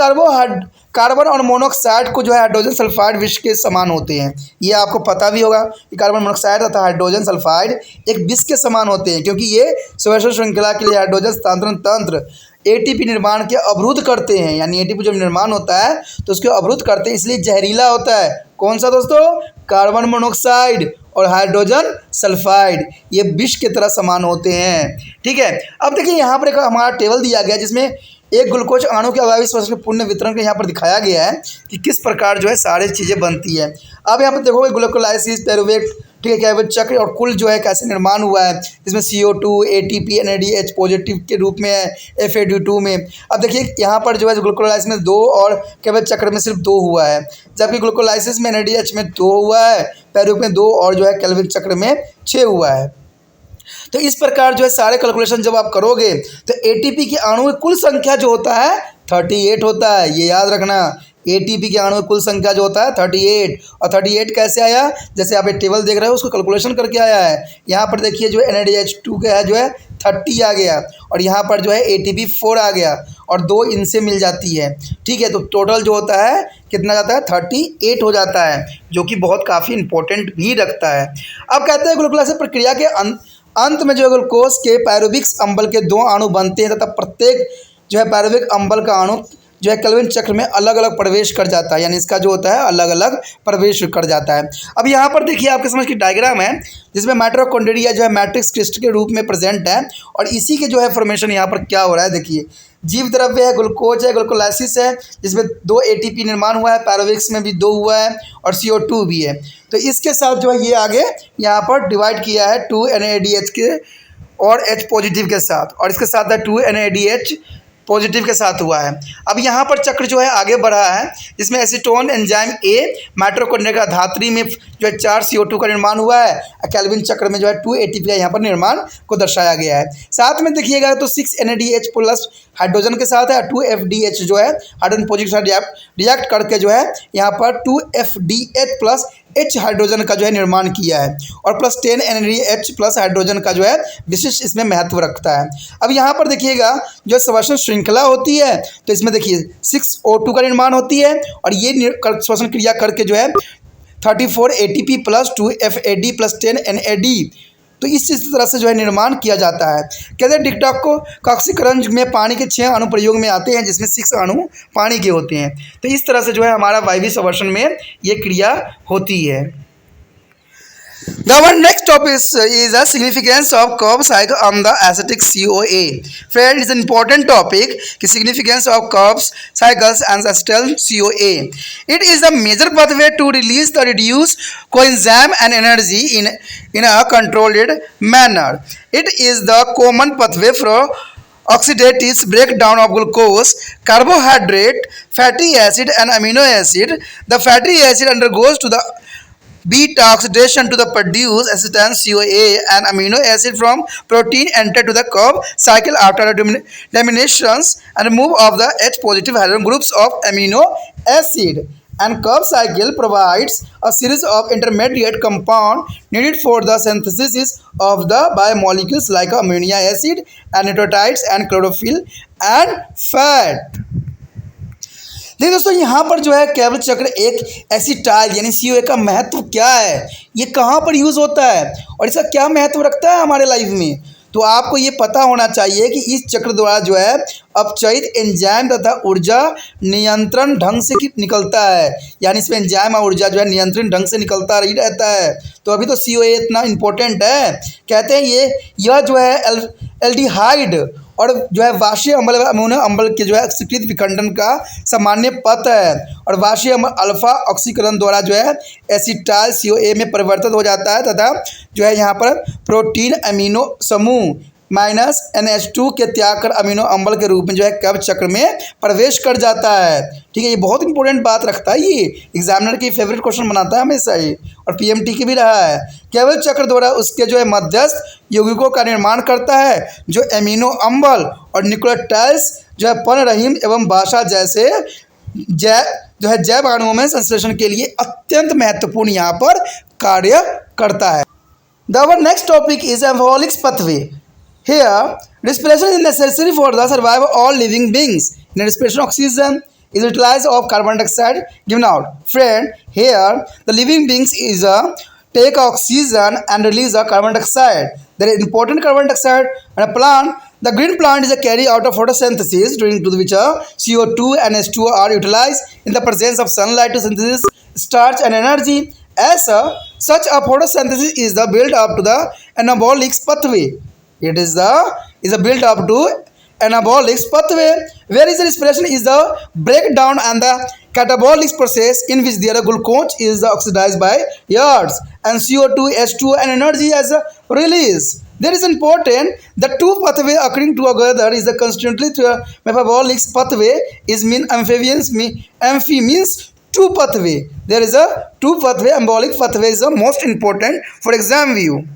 कार्बन और मोनोऑक्साइड को जो है हाइड्रोजन सल्फाइड विष के समान होते हैं। ये आपको पता भी होगा कि कार्बन मोनोऑक्साइड तथा हाइड्रोजन सल्फाइड एक विष के समान होते हैं, क्योंकि ये श्वसन श्रृंखला के लिए हाइड्रोजन हस्तांतरण तंत्र ATP निर्माण के अवरुद्ध करते हैं। यानी ATP जब निर्माण होता है तो उसको अवरुद्ध करते हैं, इसलिए जहरीला होता है। कौन सा दोस्तों? कार्बन मोनोऑक्साइड और हाइड्रोजन सल्फाइड, ये विष के तरह समान होते हैं। ठीक है, अब देखिए यहाँ पर एक हमारा टेबल दिया गया है जिसमें एक ग्लूकोज अणु के अभावी श्वसन के पूर्ण वितरण को यहाँ पर दिखाया गया है कि किस प्रकार जो है सारी चीज़ें बनती है। अब यहाँ पर देखोगे ग्लूकोलाइसिस, पायरुवेट, ठीक है, क्या चक्र और कुल जो है कैसे निर्माण हुआ है। इसमें CO2 ATP NADH पॉजिटिव के रूप में है, FAD2 में। अब देखिए यहाँ पर जो है ग्लूकोलाइसिस में 2 और केवल चक्र में सिर्फ 2 हुआ है, जबकि ग्लूकोलाइसिस में NADH में 2 हुआ है, पायरुवेट में 2 और जो है केल्विन चक्र में 6 हुआ है। तो इस प्रकार जो है सारे कैलकुलेशन जब आप करोगे तो ATP के अणु की कुल संख्या जो होता है 38 होता है। ये याद रखना, ATP के अणु की कुल संख्या जो होता है 38। और 38 कैसे आया? जैसे आप एक टेबल देख रहे हो उसको कैलकुलेशन करके आया है। यहाँ पर देखिए जो NADH2 का है जो है 30 आ गया, और यहाँ पर जो है ATP 4 आ गया, और 2 इनसे मिल जाती है। ठीक है, तो टोटल जो होता है कितना जाता है? 38 हो जाता है, जो कि बहुत काफ़ी इंपॉर्टेंट भी रखता है। अब कहते हैं ग्लूकोलाइसिस प्रक्रिया के अंत में जो है ग्लूकोज के पायरुविक अम्ल के 2 अणु बनते हैं तथा प्रत्येक जो है पायरुविक अम्ल का अणु जो है केल्विन चक्र में अलग अलग प्रवेश कर जाता है। यानी इसका जो होता है अलग अलग प्रवेश कर जाता है। अब यहाँ पर देखिए आपके समझ की डायग्राम है जिसमें माइटोकॉन्ड्रिया जो है मैट्रिक्स क्रिस्टल के रूप में प्रेजेंट है, और इसी के जो है फॉर्मेशन यहाँ पर क्या हो रहा है देखिए। जीव द्रव्य है, ग्लूकोज है, ग्लूकोलाइसिस है, जिसमें 2 ATP निर्माण हुआ है, पायरुविक्स में भी 2 हुआ है, और CO2 भी है। तो इसके साथ जो है ये आगे यहाँ पर डिवाइड किया है 2 NADH के और H पॉजिटिव के साथ, और इसके साथ है 2 NADH पॉजिटिव के साथ हुआ है। अब यहाँ पर चक्र जो है आगे बढ़ा है, जिसमें एसीटोन एंजाइम A माइटोकॉन्ड्रिया का धात्री में जो है 4 CO2 का निर्माण हुआ है, केल्विन चक्र में जो है 2 ATP का यहाँ पर निर्माण को दर्शाया गया है। साथ में देखिएगा तो 6 NADH प्लस हाइड्रोजन के साथ है, 2 FDH जो है हाइड्रोजन पॉजिटिव के साथ रिएक्ट करके जो है यहाँ पर 2 FDH प्लस H हाइड्रोजन का जो है निर्माण किया है, और प्लस 10 NADH प्लस हाइड्रोजन का जो है विशिष्ट इसमें महत्व रखता है। अब यहाँ पर देखिएगा जो श्वसन श्रृंखला होती है तो इसमें देखिए 6O2 का निर्माण होती है, और ये श्वसन क्रिया करके जो है 34 ATP plus 2 FAD plus 10 NAD, तो इस तरह से जो है निर्माण किया जाता है। कहते हैं डिकॉक्सीकरण में पानी के 6 अणु प्रयोग में आते हैं, जिसमें 6 अणु पानी के होते हैं। तो इस तरह से जो है हमारा वायवीय श्वसन में ये क्रिया होती है। The next topic is the significance of Krebs cycle on the acetic CoA. Friend, is an important topic. The significance of Krebs cycles and acetyl CoA. It is the major pathway to release the reduced coenzyme and energy in a controlled manner. It is the common pathway for oxidative breakdown of glucose, carbohydrate, fatty acid, and amino acid. The fatty acid undergoes to the beta oxidation to the produce acetyl CoA and amino acid from protein enter to the Krebs cycle after the eliminations and move of the H positive hydrogen groups of amino acid. And Krebs cycle provides a series of intermediate compounds needed for the synthesis of the biomolecules like amino acid and nucleotides and chlorophyll and fat. देखिए दोस्तों, यहाँ पर जो है केवल चक्र एक acetyl यानी CoA का महत्व क्या है, ये कहाँ पर यूज़ होता है और इसका क्या महत्व रखता है हमारे लाइफ में, तो आपको ये पता होना चाहिए कि इस चक्र द्वारा जो है अपचयित एंजाइम तथा ऊर्जा नियंत्रण ढंग से निकलता है। यानी इसमें एंजाइम और ऊर्जा जो है नियंत्रण ढंग से निकलता ही रहता है। तो अभी तो CoA इतना इम्पोर्टेंट है। कहते हैं यह जो है एल्डिहाइड और जो है वाष्य अम्ल अमोनियम अम्ल के जो है स्वीकृत विखंडन का सामान्य पथ है, और वाष्य अम्ल अल्फा ऑक्सीकरण द्वारा जो है एसिटाइल CoA में परिवर्तित हो जाता है तथा जो है यहाँ पर प्रोटीन अमीनो समूह -NH2 के त्याग कर अमीनो अम्ल के रूप में जो है Krebs चक्र में प्रवेश कर जाता है। ठीक है, ये बहुत इंपॉर्टेंट बात रखता है, ये एग्जामिनर की फेवरेट क्वेश्चन बनाता है हमेशा ही, और PMT की भी रहा है। Krebs चक्र द्वारा उसके जो है मध्यस्थ यौगिकों का निर्माण करता है जो अमीनो अम्ल और न्यूक्लियोटाइड्स जो है पनरहीम एवं बाशा जैसे जैव अणुओं में संश्लेषण के लिए अत्यंत महत्वपूर्ण यहाँ पर कार्य करता है। Our next topic is embolic pathway. Here, respiration is necessary for the survival of all living beings. In respiration, oxygen is utilized of carbon dioxide given out. Friend, here the living beings is a take oxygen and release the carbon dioxide. There is important carbon dioxide and a plant. The green plant is a carry out of photosynthesis during which CO2 and H2O are utilized in the presence of sunlight to synthesis starch and energy. As such, a photosynthesis is the build up to the anabolic pathway. It is a build up to anabolic pathway, whereas respiration is the breakdown and the catabolic process in which the glucose is oxidized by yards and CO2, H2O and energy as a release. There is important the two pathway occurring together is the constantly metabolic pathway is mean amphibians amphi means two pathway. There is a two pathway. Embolic pathway is the most important for exam view.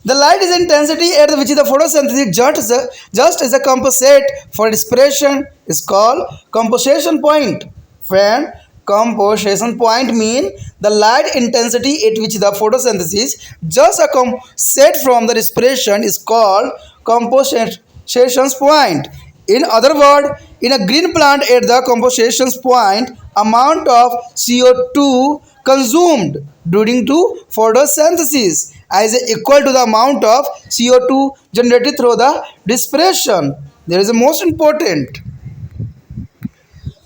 The light is intensity at which the photosynthesis just as a composite for respiration is called composition point. Friend, composition point mean the light intensity at which the photosynthesis just a composite from the respiration is called composition point. In other words, in a green plant at the composition point, amount of CO2 consumed during to photosynthesis is equal to the amount of CO2 generated through the respiration. There is a most important.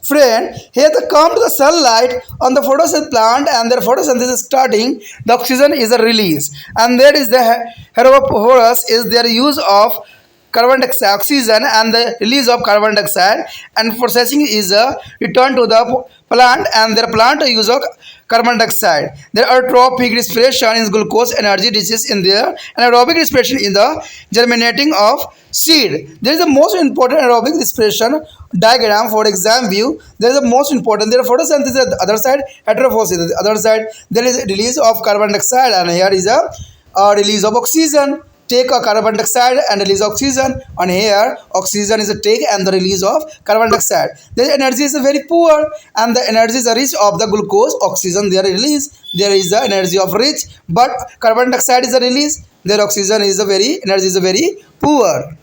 Friend, here they come to the sunlight on the photosynthesis plant and their photosynthesis starting, the oxygen is a release. And there is the herbivores is their use of carbon dioxide, oxygen and the release of carbon dioxide, and processing is a return to the plant and their plant use of carbon dioxide. Their aerobic respiration is glucose energy reaches in there, and aerobic respiration is the germinating of seed. There is the most important aerobic respiration diagram for exam view. There is the most important. There is photosynthesis at the other side, heterophosis at the other side. There is release of carbon dioxide, and here is a release of oxygen. Take a carbon dioxide and release oxygen, and here oxygen is a take and the release of carbon dioxide. The energy is very poor and the energy is rich of the glucose, oxygen they are release. There is the energy of rich, but carbon dioxide is a release. Their oxygen is a very energy is a very poor.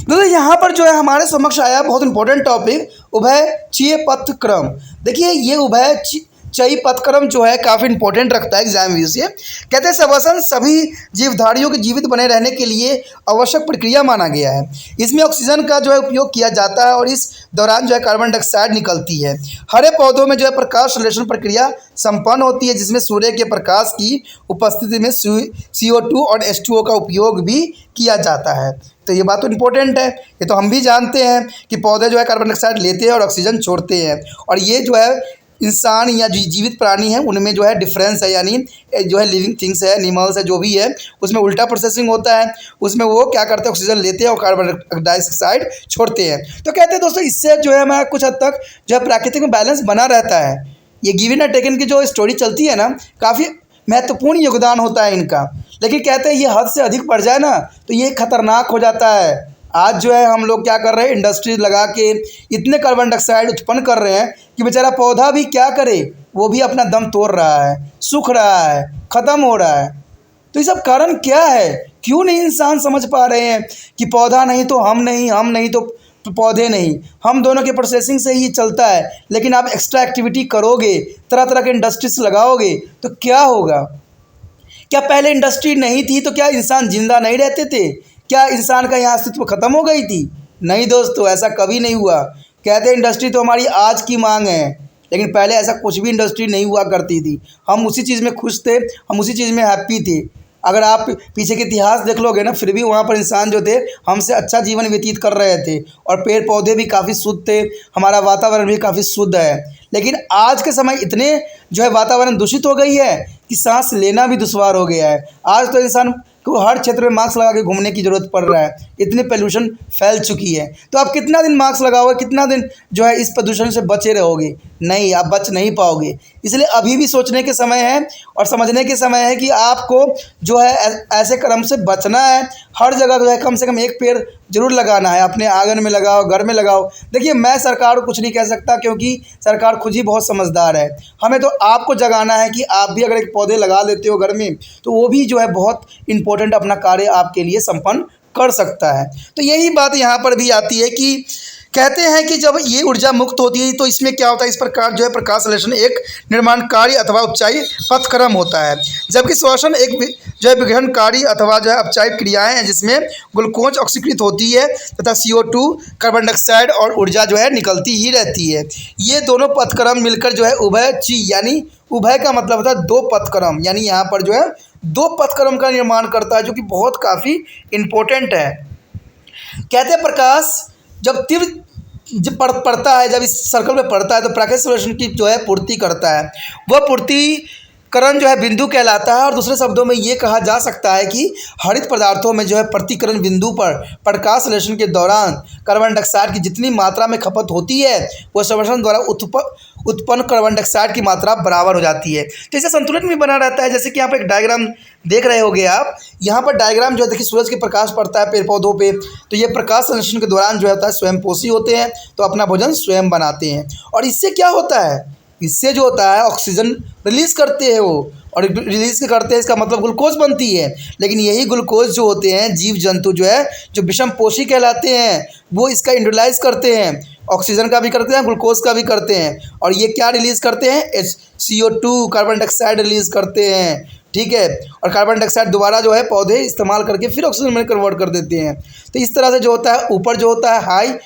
दोस्तों यहाँ पर जो है हमारे समक्ष आया बहुत important topic उभयचयी पथक्रम। देखिए ये उभयचयी पथक्रम जो है काफ़ी इंपॉर्टेंट रखता है एग्जाम व्यू से। कहते हैं श्वसन सभी जीवधारियों के जीवित बने रहने के लिए आवश्यक प्रक्रिया माना गया है। इसमें ऑक्सीजन का जो है उपयोग किया जाता है और इस दौरान जो है कार्बन डाइऑक्साइड निकलती है। हरे पौधों में जो है प्रकाश संश्लेषण प्रक्रिया संपन्न होती है जिसमें सूर्य के प्रकाश की उपस्थिति में CO2 और H2O का उपयोग भी किया जाता है। तो ये बात तो इम्पोर्टेंट है, ये तो हम भी जानते हैं कि पौधे जो है कार्बन डाइऑक्साइड लेते हैं और ऑक्सीजन छोड़ते हैं, और ये जो है इंसान या जीवित प्राणी है उनमें जो है डिफरेंस है, यानी जो है लिविंग थिंग्स है, एनिमल्स है, जो भी है उसमें उल्टा प्रोसेसिंग होता है। उसमें वो क्या करते हैं, ऑक्सीजन लेते हैं और कार्बन डाइऑक्साइड छोड़ते हैं। तो कहते हैं दोस्तों इससे जो है हमारा कुछ हद तक जो है प्राकृतिक में बैलेंस बना रहता है। ये गिवन एंड टेकन की जो स्टोरी चलती है ना, काफ़ी महत्वपूर्ण योगदान होता है इनका, लेकिन कहते हैं ये हद से अधिक बढ़ जाए ना तो ये खतरनाक हो जाता है। आज जो है हम लोग क्या कर रहे हैं, इंडस्ट्रीज लगा के इतने कार्बन डाइऑक्साइड उत्पन्न कर रहे हैं कि बेचारा पौधा भी क्या करे, वो भी अपना दम तोड़ रहा है, सूख रहा है, ख़त्म हो रहा है। तो ये सब कारण क्या है, क्यों नहीं इंसान समझ पा रहे हैं कि पौधा नहीं तो हम नहीं, हम नहीं तो पौधे नहीं, हम दोनों के प्रोसेसिंग से ही चलता है। लेकिन आप एक्स्ट्रा एक्टिविटी करोगे, तरह तरह के इंडस्ट्रीज लगाओगे तो क्या होगा? क्या पहले इंडस्ट्री नहीं थी तो क्या इंसान जिंदा नहीं रहते थे? क्या इंसान का यहाँ अस्तित्व खत्म हो गई थी? नहीं दोस्तों, ऐसा कभी नहीं हुआ। कहते हैं इंडस्ट्री तो हमारी आज की मांग है, लेकिन पहले ऐसा कुछ भी इंडस्ट्री नहीं हुआ करती थी। हम उसी चीज़ में खुश थे, हम उसी चीज़ में हैप्पी थे। अगर आप पीछे के इतिहास देख लोगे ना, फिर भी वहाँ पर इंसान जो थे हमसे अच्छा जीवन व्यतीत कर रहे थे, और पेड़ पौधे भी काफ़ी शुद्ध थे, हमारा वातावरण भी काफ़ी शुद्ध है। लेकिन आज के समय इतने जो है वातावरण दूषित हो गई है कि सांस लेना भी दुश्वार हो गया है। आज तो इंसान को हर क्षेत्र में मास्क लगा के घूमने की ज़रूरत पड़ रहा है, इतनी पोल्यूशन फैल चुकी है। तो आप कितना दिन मास्क लगाओगे, कितना दिन जो है इस प्रदूषण से बचे रहोगे? नहीं, आप बच नहीं पाओगे। इसलिए अभी भी सोचने के समय है और समझने के समय है कि आपको जो है ऐसे क्रम से बचना है, हर जगह जो है कम से कम एक पेड़ जरूर लगाना है, अपने आंगन में लगाओ, घर में लगाओ। देखिए मैं सरकार को कुछ नहीं कह सकता क्योंकि सरकार खुद ही बहुत समझदार है। हमें तो आपको जगाना है कि आप भी अगर एक पौधे लगा लेते हो घर में तो वो भी जो है बहुत इम्पोर्टेंट अपना कार्य आपके लिए संपन्न कर सकता है। तो यही बात यहाँ पर भी आती है कि कहते हैं कि जब ये ऊर्जा मुक्त होती है तो इसमें क्या होता है, इस प्रकार जो है प्रकाश संश्लेषण एक निर्माणकारी अथवा उपचायी पथक्रम होता है, जबकि श्वसन एक जो है विघटनकारी अथवा जो है अपचायी क्रियाएं हैं जिसमें ग्लूकोज ऑक्सीकृत होती है तथा CO2 कार्बन डाइऑक्साइड और ऊर्जा जो है निकलती ही रहती है। ये दोनों पथक्रम मिलकर जो है उभय चीज यानी उभय का मतलब होता है दो पथक्रम, यानी यहाँ पर जो है दो पथक्रम का निर्माण करता है जो कि बहुत काफ़ी इम्पोर्टेंट है। कहते हैं प्रकाश जब तीव्र जब पड़ता है, जब इस सर्कल में पड़ता है तो प्राकृतिक संश्लेषण की जो है पूर्ति करता है, वह पूर्तिकरण जो है बिंदु कहलाता है। और दूसरे शब्दों में ये कहा जा सकता है कि हरित पदार्थों में जो है प्रतिकरण बिंदु पर प्रकाश संश्लेषण के दौरान कार्बन डाइऑक्साइड की जितनी मात्रा में खपत होती है वह संश्लेषण द्वारा उत्पन्न कार्बन डाइऑक्साइड की मात्रा बराबर हो जाती है। तो इससे संतुलन भी बना रहता है। जैसे कि यहाँ पर एक डायग्राम देख रहे होगे आप, यहाँ पर डायग्राम जो है देखिए सूरज के प्रकाश पड़ता है पेड़ पौधों पे, तो ये प्रकाश संश्लेषण के दौरान जो होता है स्वयंपोषी होते हैं, तो अपना भोजन स्वयं बनाते हैं। और इससे क्या होता है, इससे जो होता है ऑक्सीजन रिलीज करते हैं वो, और रिलीज करते हैं इसका मतलब ग्लूकोज बनती है। लेकिन यही ग्लूकोज जो होते हैं जीव जंतु जो है जो विषमपोषी कहलाते हैं वो इसका इंड्यूलाइज करते हैं, ऑक्सीजन का भी करते हैं ग्लूकोज का भी करते हैं। और ये क्या रिलीज करते हैं, CO2 कार्बन डाइऑक्साइड रिलीज करते हैं, ठीक है। और कार्बन डाइऑक्साइड दोबारा जो है पौधे इस्तेमाल करके फिर ऑक्सीजन में कन्वर्ट कर देते हैं। तो इस तरह से जो होता है ऊपर जो होता है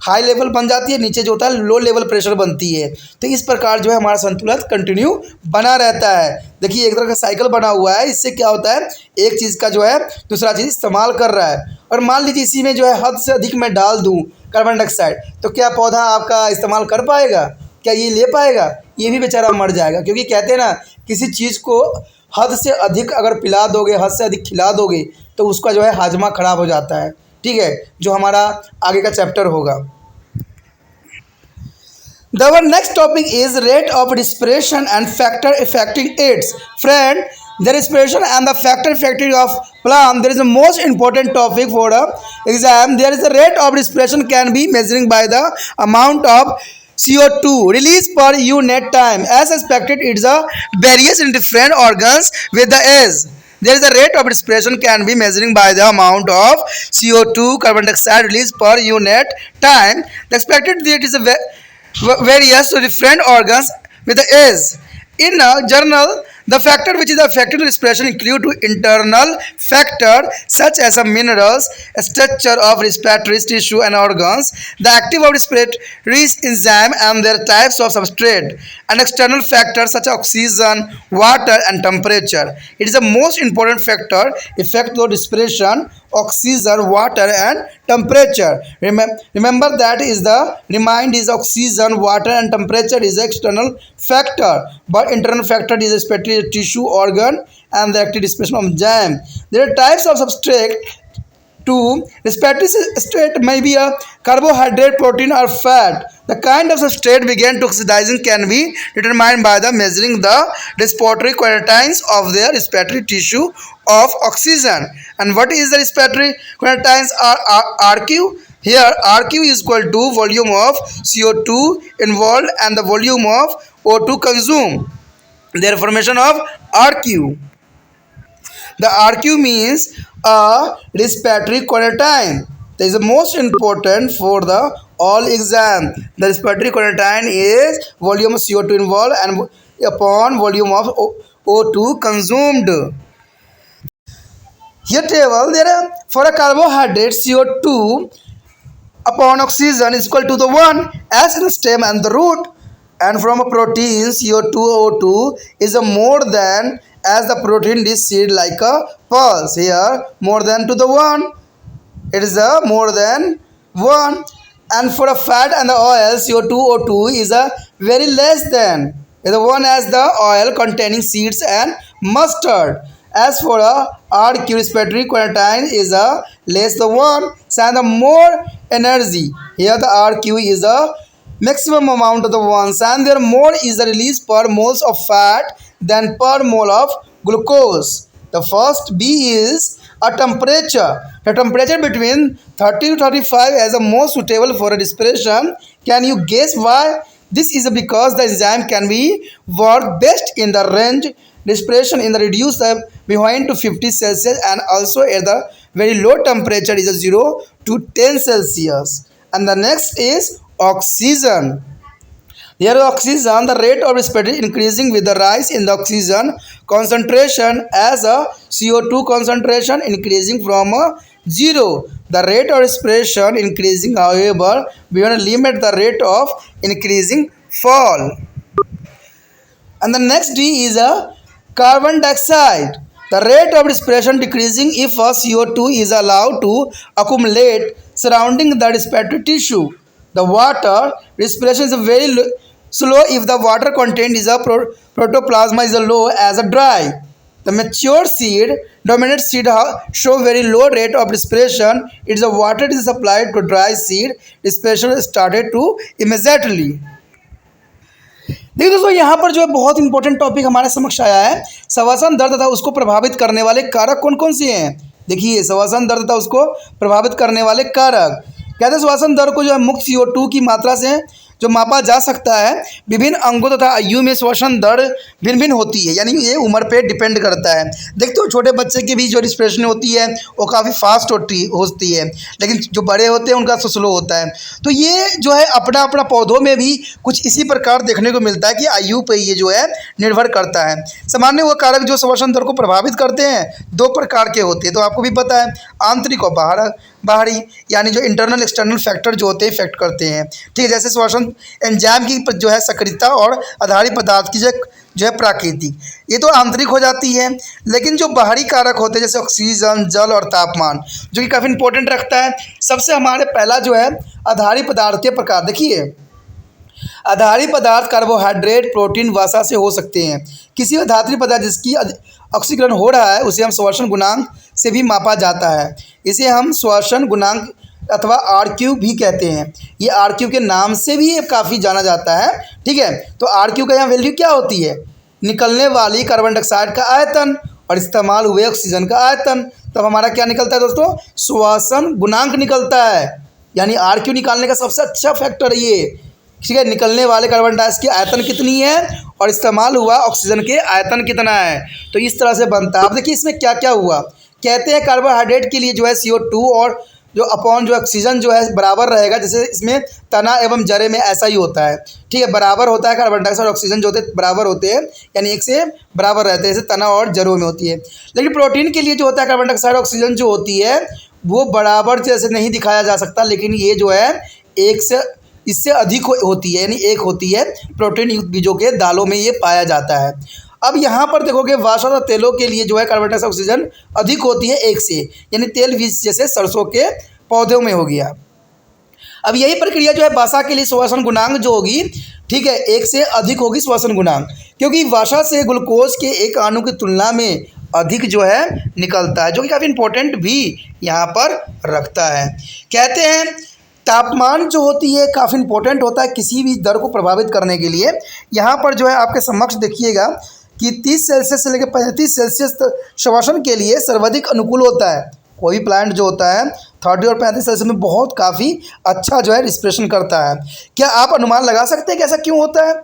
हाई लेवल बन जाती है, नीचे जो होता है लो लेवल प्रेशर बनती है। तो इस प्रकार जो है हमारा संतुलन कंटिन्यू बना रहता है। देखिए एक तरह का साइकिल बना हुआ है, इससे क्या होता है एक चीज़ का जो है दूसरा चीज़ इस्तेमाल कर रहा है। और मान लीजिए इसी में जो है हद से अधिक मैं डाल दूँ कार्बन डाइऑक्साइड, तो क्या पौधा आपका इस्तेमाल कर पाएगा, क्या ये ले पाएगा, ये भी बेचारा मर जाएगा। क्योंकि कहते हैं ना किसी चीज़ को हद से अधिक अगर पिला दोगे, हद से अधिक खिला दोगे तो उसका जो है हाजमा खराब हो जाता है, ठीक है, जो हमारा आगे का चैप्टर होगा। The next topic is rate of respiration and factor affecting its friend. The respiration and the factor affecting of plant. There is the most important topic for the exam. There is the rate of respiration can be measuring by the amount of CO2 release per unit time. As expected, it's a varies in different organs with the age. There is a rate of respiration can be measuring by the amount of CO2 carbon dioxide release per unit time. The expected rate is various to different organs with the age. In a journal, the factor which is affected respiration include internal factor such as minerals, structure of respiratory tissue and organs, the active of respiratory enzyme and their types of substrate, and external factors such as oxygen, water and temperature. It is the most important factor effect of respiration, oxygen, water and temperature. Remember that is the remind is oxygen, water and temperature is the external factor, but internal factor is respiratory tissue, organ and the active respiration of enzyme. There are types of substrate. 2. Respiratory substrate may be a carbohydrate, protein or fat. The kind of substrate began to oxidizing can be determined by the measuring the respiratory quantities of their respiratory tissue of oxygen. And what is the respiratory quantities are RQ? Here RQ is equal to volume of CO2 involved and the volume of O2 consumed. Their formation of RQ. The RQ means a respiratory quarantine. That is the most important for the all exam. The respiratory quarantine is volume of CO2 involved and upon volume of O2 consumed. Here table there are for a carbohydrate CO2 upon oxygen is equal to the 1 as in the stem and the root, and from a protein CO2 O2 is a more than as the protein is seed like a pulse. Here more than to the 1, it is a more than 1. And for a fat and the oil CO2 O2 is a very less than is the 1 as the oil containing seeds and mustard. As for a RQ respiratory quarantine is a less the 1 and the more energy. Here the RQ is a maximum amount of the ones and there more is the release per moles of fat than per mole of glucose. The first B is a temperature. The temperature between 30 to 35 as a most suitable for a respiration. Can you guess why? This is because the enzyme can be work best in the range respiration in the reduced behind to 50 Celsius and also at the very low temperature is a 0 to 10 Celsius. And the next is oxygen. Here oxygen, the rate of respiration increasing with the rise in the oxygen concentration as a CO2 concentration increasing from a 0. The rate of respiration increasing, however, beyond a limit, the rate of increasing fall. And the next D is a carbon dioxide. The rate of respiration decreasing if a CO2 is allowed to accumulate surrounding the respiratory tissue. The water respiration is very slow if the water content is a protoplasma is a low as a dry. The mature seed, dominant seed show very low rate of respiration. It is a water is supplied to dry seed. Respiration started to immediately. देखिए दोस्तों, यहाँ पर जो है बहुत important topic हमारे समक्ष आया है। श्वसन दर तथा उसको प्रभावित करने वाले कारक कौन कौन से हैं। देखिए, श्वसन दर तथा उसको प्रभावित करने वाले कारक कहते हैं श्वसन दर को जो है मुक्त CO2 की मात्रा से जो मापा जा सकता है। विभिन्न अंगों तथा आयु में श्वसन दर भिन्न भिन्न होती है, यानी ये उम्र पे डिपेंड करता है। देखते हो छोटे बच्चे की भी जो रिस्पिरेशन होती है वो काफ़ी फास्ट होती है, लेकिन जो बड़े होते हैं उनका स्लो होता है। तो ये जो है अपना अपना पौधों में भी कुछ इसी प्रकार देखने को मिलता है कि आयु पे ये जो है निर्भर करता है। सामान्य वो कारक जो श्वसन दर को प्रभावित करते हैं दो प्रकार के होते हैं, तो आपको भी पता है, आंतरिक और बाहरी, यानी जो इंटरनल एक्सटर्नल फैक्टर जो होते हैं इफेक्ट करते हैं। ठीक है, जैसे श्वसन एंजाइम की जो है सक्रियता और आधारित पदार्थ की जो है प्राकृतिक, ये तो आंतरिक हो जाती है। लेकिन जो बाहरी कारक होते हैं जैसे ऑक्सीजन, जल और तापमान, जो कि काफ़ी इंपॉर्टेंट रखता है। सबसे हमारे पहला जो है आधारित पदार्थ के प्रकार। देखिए, आधारित पदार्थ कार्बोहाइड्रेट, प्रोटीन, वसा से हो सकते हैं। किसी भी धात्विक पदार्थ जिसकी ऑक्सीकरण हो रहा है उसे हम श्वसन गुणांक से भी मापा जाता है। इसे हम श्वसन गुणांक अथवा RQ भी कहते हैं। ये RQ के नाम से भी काफ़ी जाना जाता है। ठीक है, तो RQ का यहाँ वैल्यू क्या होती है, निकलने वाली कार्बन डाइऑक्साइड का आयतन और इस्तेमाल हुए ऑक्सीजन का आयतन। तब हमारा क्या निकलता है दोस्तों, श्वसन गुणांक निकलता है। यानी RQ निकालने का सबसे अच्छा फैक्टर है ये। ठीक है, निकलने वाले कार्बन डाइऑक्साइड की आयतन कितनी है और इस्तेमाल हुआ ऑक्सीजन के आयतन कितना है, तो इस तरह से बनता है। अब देखिए इसमें क्या क्या हुआ। कहते हैं कार्बोहाइड्रेट के लिए जो है CO2 और जो अपॉन जो ऑक्सीजन जो है बराबर रहेगा। जैसे इसमें तना एवं जरे में ऐसा ही होता है। ठीक है, बराबर होता है, कार्बन डाइऑक्साइड और ऑक्सीजन जो होते हैं बराबर होते हैं, यानी एक से बराबर रहते हैं, जैसे तना और जरों में होती है। लेकिन प्रोटीन के लिए जो होता है कार्बन डाइऑक्साइड और ऑक्सीजन जो होती है वो बराबर जैसे नहीं दिखाया जा सकता, लेकिन ये जो है एक से इससे अधिक होती है, यानी एक होती है। प्रोटीन युक्त बीजों के दालों में ये पाया जाता है। अब यहाँ पर देखोगे वसा और तेलों के लिए जो है कार्बन डाइऑक्साइड ऑक्सीजन अधिक होती है एक से, यानी तेल बीज जैसे सरसों के पौधों में हो गया। अब यही प्रक्रिया जो है वसा के लिए श्वसन गुणांक जो होगी, ठीक है, एक से अधिक होगी श्वसन गुणांक, क्योंकि वसा से ग्लूकोज के एक अणु की तुलना में अधिक जो है निकलता है, जो कि काफ़ी इंपॉर्टेंट भी यहाँ पर रखता है। कहते हैं तापमान जो होती है काफ़ी इंपॉर्टेंट होता है किसी भी दर को प्रभावित करने के लिए। यहाँ पर जो है आपके समक्ष देखिएगा कि 30 सेल्सियस से लेकर 35 सेल्सियस श्वसन के लिए सर्वाधिक अनुकूल होता है। कोई भी प्लांट जो होता है 30 और 35 सेल्सियस में बहुत काफ़ी अच्छा जो है रिस्पिरेशन करता है। क्या आप अनुमान लगा सकते हैं कि ऐसा क्यों होता है?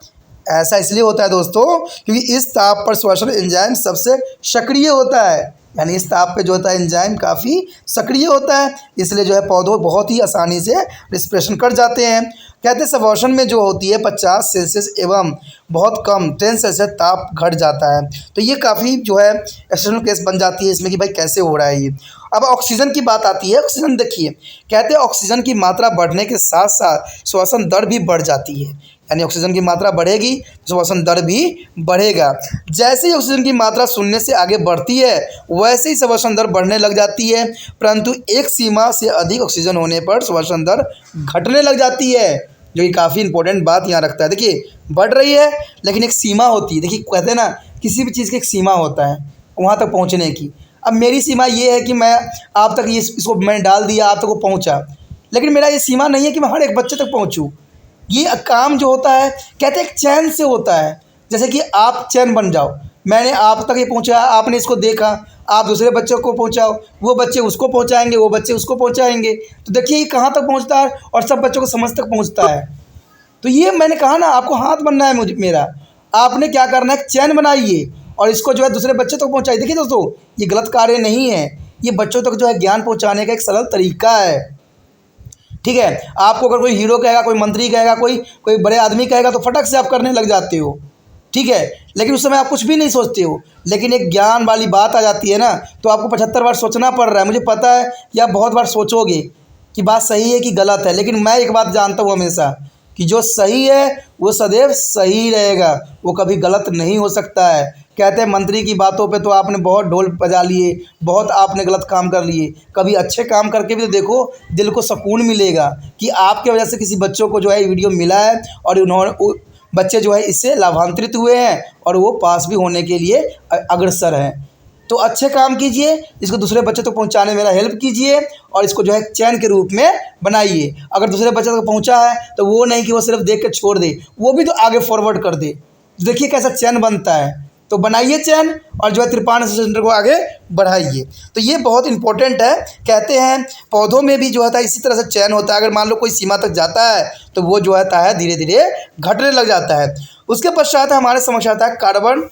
ऐसा इसलिए होता है दोस्तों क्योंकि इस ताप पर श्वसन एंजाइम सबसे सक्रिय होता है, यानी इस ताप पे जो होता है एंजाइम काफ़ी सक्रिय होता है, इसलिए जो है पौधों बहुत ही आसानी से रिस्पिरेशन कर जाते हैं। कहते हैं श्वसन में जो होती है 50 सेल्सियस एवं बहुत कम 10 सेल्सियस ताप घट जाता है, तो ये काफ़ी जो है एक्सेप्शनल केस बन जाती है इसमें कि भाई कैसे हो रहा है ये। अब ऑक्सीजन की बात आती है। ऑक्सीजन देखिए, कहते हैं ऑक्सीजन की मात्रा बढ़ने के साथ साथ श्वसन दर भी बढ़ जाती है, यानी ऑक्सीजन की मात्रा बढ़ेगी श्वसन दर भी बढ़ेगा। जैसे ही ऑक्सीजन की मात्रा शून्य से आगे बढ़ती है वैसे ही श्वसन दर बढ़ने लग जाती है, परंतु एक सीमा से अधिक ऑक्सीजन होने पर श्वसन दर घटने लग जाती है, जो कि काफ़ी इंपॉर्टेंट बात यहाँ रखता है। देखिए बढ़ रही है लेकिन एक सीमा होती है। देखिए कहते हैं ना किसी भी चीज़ की एक सीमा होता है वहाँ तक पहुँचने की। अब मेरी सीमा ये है कि मैं आप तक ये इसको मैंने डाल दिया, आप तक वो पहुँचा, लेकिन मेरा ये सीमा नहीं है कि मैं हर एक बच्चे तक पहुँचूँ। ये काम जो होता है कहते हैं एक चैन से होता है, जैसे कि आप चैन बन जाओ, मैंने आप तक ये पहुँचाया, आपने इसको देखा, आप दूसरे बच्चों को पहुँचाओ, वो बच्चे उसको पहुँचाएंगे, वो बच्चे उसको पहुँचाएंगे, तो देखिए ये कहाँ तक पहुँचता है और सब बच्चों को समझ तक पहुँचता है। तो ये मैंने कहा ना, आपको हाथ बनना है मुझे मेरा। आपने क्या करना है, चैन बनाइए और इसको जो है दूसरे बच्चे तक पहुँचाइए। देखिए दोस्तों, ये गलत कार्य नहीं है, ये बच्चों तक जो है ज्ञान पहुँचाने का एक सरल तरीका है। ठीक है, आपको अगर कोई हीरो कहेगा, कोई मंत्री कहेगा, कोई कोई बड़े आदमी कहेगा तो फटक से आप करने लग जाते हो। ठीक है, लेकिन उस समय आप कुछ भी नहीं सोचते हो, लेकिन एक ज्ञान वाली बात आ जाती है ना, तो आपको 75 बार सोचना पड़ रहा है। मुझे पता है कि आप बहुत बार सोचोगे कि बात सही है कि गलत है, लेकिन मैं एक बात जानता हूँ हमेशा कि जो सही है वो सदैव सही रहेगा, वो कभी गलत नहीं हो सकता है। कहते हैं मंत्री की बातों पे तो आपने बहुत ढोल बजा लिए, बहुत आपने गलत काम कर लिए, कभी अच्छे काम करके भी तो देखो, दिल को सुकून मिलेगा कि आपके वजह से किसी बच्चों को जो है वीडियो मिला है और उन्होंने बच्चे जो है इससे लाभान्वित हुए हैं और वो पास भी होने के लिए अग्रसर हैं। तो अच्छे काम कीजिए, इसको दूसरे बच्चों तक पहुंचाने में मेरा हेल्प कीजिए और इसको जो है चैन के रूप में बनाइए। अगर दूसरे बच्चे तक पहुंचा है तो वो नहीं कि वो सिर्फ देख के छोड़ दे, वो भी तो आगे फॉरवर्ड कर दे। देखिए कैसा चैन बनता है, तो बनाइए चैन और जो है त्रिपाण सेंटर को आगे बढ़ाइए। तो ये बहुत इंपॉर्टेंट है। कहते हैं पौधों में भी जो होता है इसी तरह से चैन होता है। अगर मान लो कोई सीमा तक जाता है तो वो जो होता है धीरे धीरे घटने लग जाता है। उसके पश्चात हमारे समक्ष आता है कार्बन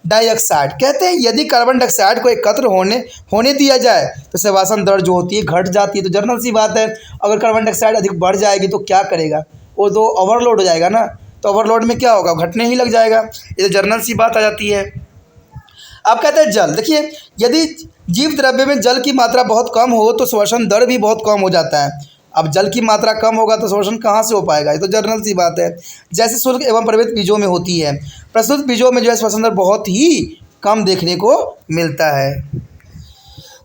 डाइऑक्साइड। कहते हैं यदि कार्बन डाइऑक्साइड को एकत्र होने दिया जाए तो श्वसन दर जो होती है घट जाती है। तो जनरल सी बात है, अगर कार्बन डाइऑक्साइड अधिक बढ़ जाएगी तो क्या करेगा, वो तो ओवरलोड हो जाएगा ना, तो ओवरलोड में क्या होगा, घटने ही लग जाएगा। ये तो जनरल सी बात आ जाती है। अब कहते हैं जल। देखिए यदि जीव द्रव्य में जल की मात्रा बहुत कम हो तो श्वसन दर भी बहुत कम हो जाता है। अब जल की मात्रा कम होगा तो श्वसन कहाँ से हो पाएगा, ये तो जनरल सी बात है। जैसे शुष्क एवं पर्वत बीजों में होती है, प्रस्तुत बीजों में जो है श्वसन दर बहुत ही कम देखने को मिलता है।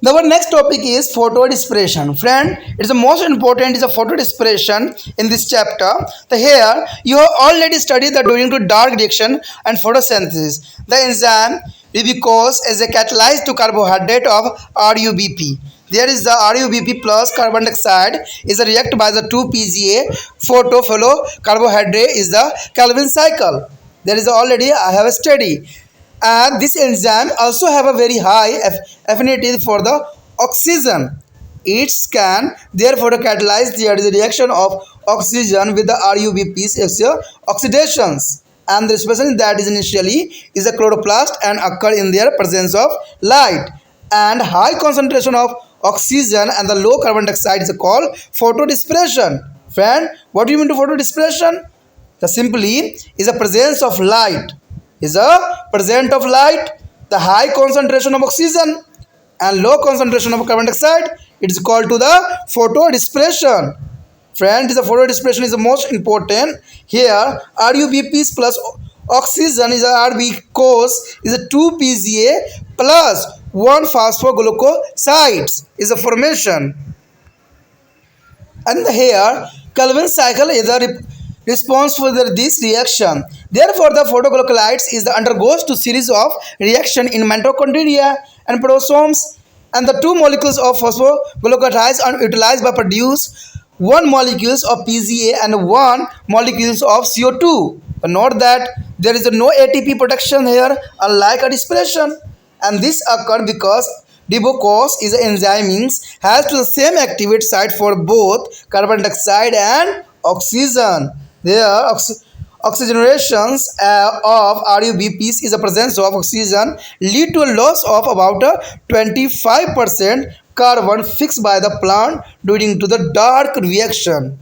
Our next topic is photodispersion. Friend, it's the most important is a photodispersion in this chapter. So here you have already studied the during to dark reaction and photosynthesis. The enzyme ribicose is a catalyst to carbohydrate of RUBP. There is the RUBP plus carbon dioxide is a react by the 2-PGA photo follow carbohydrate is the Calvin cycle. There is already I have a study. And this enzyme also have a very high affinity for the oxygen. It can therefore catalyze the reaction of oxygen with the RUBP's oxidations. And the respiration that is initially is a chloroplast and occur in their presence of light. And high concentration of oxygen and the low carbon dioxide is called photodispersion. Friend, what do you mean to photodispersion? The simply is a presence of light. Is a present of light, the high concentration of oxygen and low concentration of carbon dioxide, it is called to the photodispersion. Friend, the photodispersion is the most important. Here RUBPs plus oxygen is a RB-cause is a 2-PGA plus 1 phosphoglucosides is a formation. And here Calvin cycle is a response for this reaction. Therefore, the photoglucosides is the undergoes to series of reaction in mitochondria and proteasomes, and the two molecules of phosphoglucosides are utilized by produce 1 molecules of PGA and 1 molecules of CO2. But note that there is no ATP production here, unlike a dispersion, and this occurs because ribocose is an enzyme means has to the same activate site for both carbon dioxide and oxygen. There oxygenations of RUBPs is the presence of oxygen lead to a loss of about 25% carbon fixed by the plant during to the dark reaction.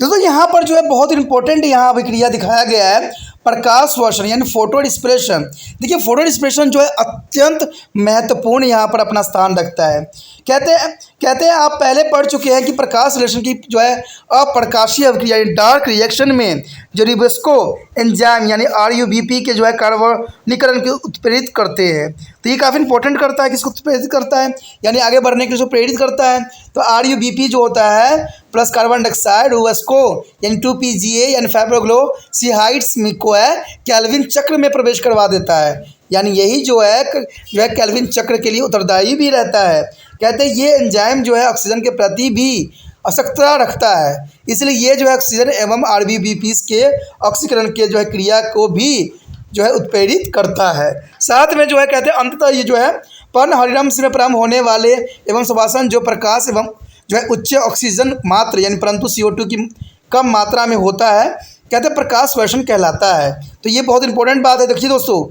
दोस्तों यहाँ पर जो है बहुत important यहाँ अभिक्रिया दिखाया गया है, प्रकाश वर्षण यानी फोटो डिस्प्रेशन। देखिए फोटो डिस्प्रेशन जो है अत्यंत महत्वपूर्ण यहाँ पर अपना स्थान रखता है। कहते हैं आप पहले पढ़ चुके हैं कि प्रकाश संश्लेषण की जो है अप्रकाशीय अभिक्रिया डार्क रिएक्शन में जो रिबोस्को एंजाइम यानी RUBP के जो है कार्बनीकरण को उत्प्रेरित करते हैं। तो ये काफ़ी इंपॉर्टेंट करता है, किसको उत्प्रेरित करता है यानी आगे बढ़ने के लिए प्रेरित करता है। तो RUBP जो होता है प्लस कार्बन डाइऑक्साइड रिबोस्को यानी 2-PGA यानी फाइब्रोग्लिसराइड्स को है कैल्विन चक्र में प्रवेश करवा देता है, यानी यही जो है कैल्विन चक्र के लिए उत्तरदायी भी रहता है। कहते हैं ये एंजाइम जो है ऑक्सीजन के प्रति भी आवश्यकता रखता है, इसलिए ये जो है ऑक्सीजन एवं RUBPs के ऑक्सीकरण के जो है क्रिया को भी जो है उत्प्रेरित करता है। साथ में जो है कहते हैं अंततः ये जो है पर्ण हरिरम से प्रारंभ होने वाले एवं श्वसन जो प्रकाश एवं जो है उच्च ऑक्सीजन मात्र यानी परंतु CO2 की कम मात्रा में होता है, कहते हैं प्रकाश श्वसन कहलाता है। तो ये बहुत इंपॉर्टेंट बात है। देखिए दोस्तों,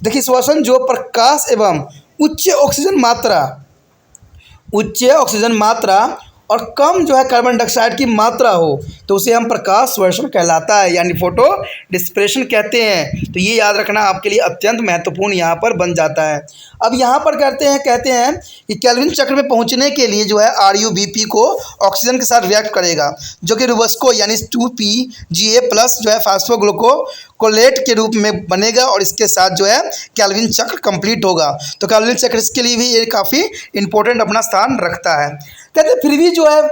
देखिए श्वसन जो प्रकाश एवं उच्च ऑक्सीजन मात्रा और कम जो है कार्बन डाइऑक्साइड की मात्रा हो तो उसे हम प्रकाश श्वसन कहलाता है, यानी फोटो डिस्प्रेशन कहते हैं। तो ये याद रखना आपके लिए अत्यंत महत्वपूर्ण यहाँ पर बन जाता है। अब यहाँ पर कहते हैं कि केल्विन चक्र में पहुँचने के लिए जो है RuBp को ऑक्सीजन के साथ रिएक्ट करेगा, जो कि रुबस्को यानी 2PGA प्लस जो है फास्फोग्लूकोलेट के रूप में बनेगा और इसके साथ जो है केल्विन चक्र कंप्लीट होगा। तो केल्विन चक्र इसके लिए भी ये काफ़ी इंपॉर्टेंट अपना स्थान रखता है। कहते हैं फिर भी जो है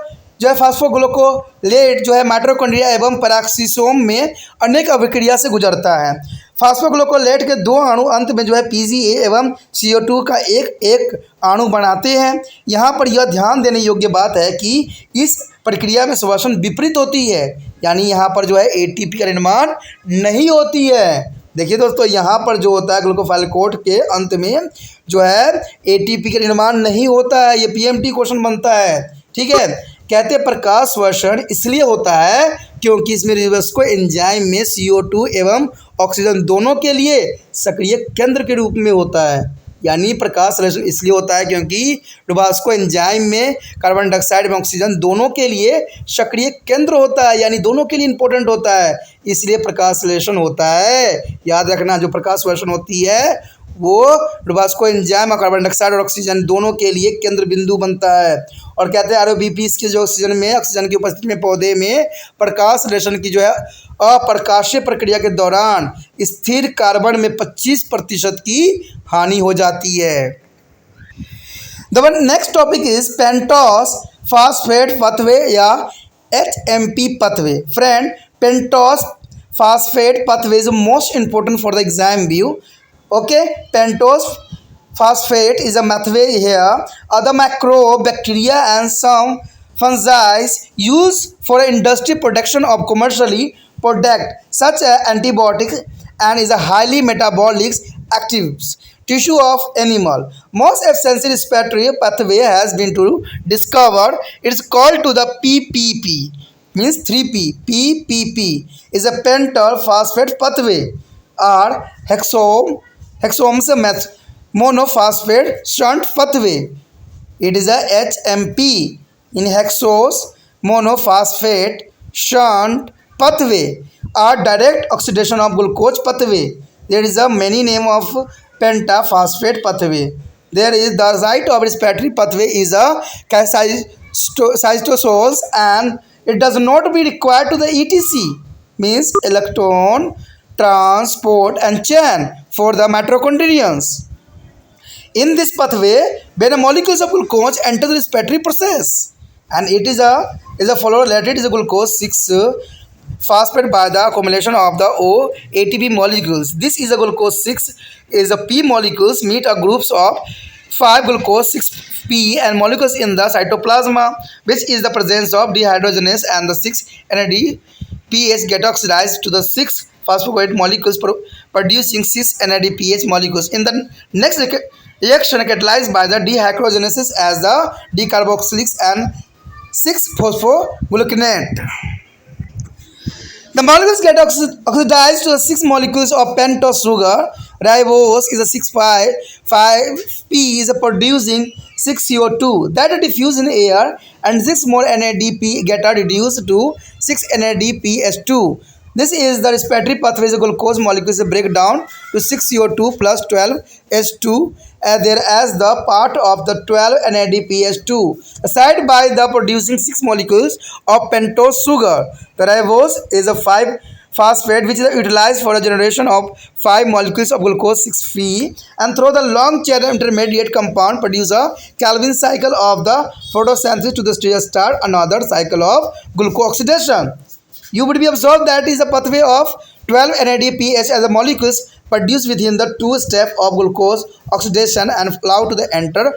फास्फोग्लूकोलेट जो है माइटोकॉन्ड्रिया एवं पैराक्सीसोम में अनेक अभिक्रिया से गुजरता है। फास्फोग्लूकोलेट के दो अणु अंत में जो है PGA एवं CO2 का एक अणु बनाते हैं। यहाँ पर यह ध्यान देने योग्य बात है कि इस प्रक्रिया में श्वसन विपरीत होती है, यानी यहाँ पर जो है ATP का निर्माण नहीं होती है। देखिए दोस्तों, यहाँ पर जो होता है ग्लूकोफाइलकोट के अंत में जो है ATP का निर्माण नहीं होता है। ये PMT क्वेश्चन बनता है, ठीक है। कहते हैं प्रकाश श्वसन इसलिए होता है क्योंकि इसमें रिवर्स्को एंजाइम में CO2 एवं ऑक्सीजन दोनों के लिए सक्रिय केंद्र के रूप में होता है। यानी प्रकाश श्वसन इसलिए होता है क्योंकि रिवर्स्को एंजाइम में कार्बन डाइऑक्साइड एवं ऑक्सीजन दोनों के लिए सक्रिय केंद्र होता है, यानी दोनों के लिए इंपॉर्टेंट होता है, इसलिए प्रकाश श्वसन होता है। याद रखना, जो प्रकाश श्वसन होती है वो रिवर्स्को एंजाइम और कार्बन डाइऑक्साइड और ऑक्सीजन दोनों के लिए केंद्र बिंदु बनता है। और कहते हैं RuBp इसके जो ऑक्सीजन की उपस्थिति में पौधे में प्रकाश श्वसन की जो है अप्रकाशीय प्रक्रिया के दौरान स्थिर कार्बन में 25% की हानि हो जाती है। The next topic is pentose phosphate pathway या HMP pathway। Friend, pentose phosphate pathway is most important for the exam view. Okay, pentose phosphate is a pathway here. Other macrobacteria and some fungi use for industry production of commercially product such as antibiotic and is a highly metabolic active tissue of animal. Most essential respiratory pathway has been to discovered. It's called to the PPP, means 3P. PPP is a pentyl phosphate pathway or hexomes monophosphate shunt pathway. It is a HMP in hexose monophosphate shunt pathway or direct oxidation of glucose pathway. There is a many name of pentaphosphate pathway. There is the site of respiratory pathway is a cytosols and it does not be required to the ETC, means electron transport and chain for the mitochondrions. In this pathway, when the molecules of glucose enter the respiratory process, and it is a follower related is a glucose 6 phosphate by the accumulation of the ATP molecules. This is a glucose 6 is a P molecules meet a groups of 5 glucose 6P and molecules in the cytoplasm, which is the presence of dehydrogenase and the 6 NADPH get oxidized to the 6 phosphate molecules producing 6 NADPH molecules. In the next reaction catalyzed by the dehydrogenases as the decarboxylic and 6-phosphogluconate. The molecules get oxidized to the 6 molecules of pentose sugar. Ribose is a 6,5P is a producing 6 CO2 that diffuse in air and 6 more NADP get reduced to 6 NADPH2. This is the respiratory pathway. The glucose molecules break down to 6 CO2 plus 12 H2 there as the part of the 12 NADPH2 aside by the producing 6 molecules of pentose sugar. The ribose is a 5-phosphate which is utilized for the generation of 5 molecules of glucose 6Phe and through the long chain intermediate compound produce a Calvin cycle of the photosynthesis to the stage start another cycle of glucooxidation. You would be observed that is a pathway of 12 NADPH as the molecules produced within the 2 steps of glucose oxidation and allow to the enter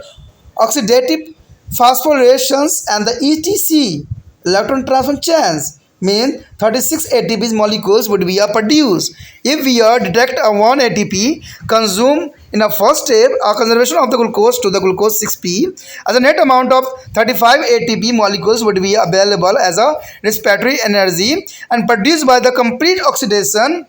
oxidative phosphorylations and the ETC electron transfer chains. mean 36 ATP molecules would be produced. If we detect a 1 ATP consumed in a first step, a conservation of the glucose to the glucose 6p, as a net amount of 35 ATP molecules would be available as a respiratory energy and produced by the complete oxidation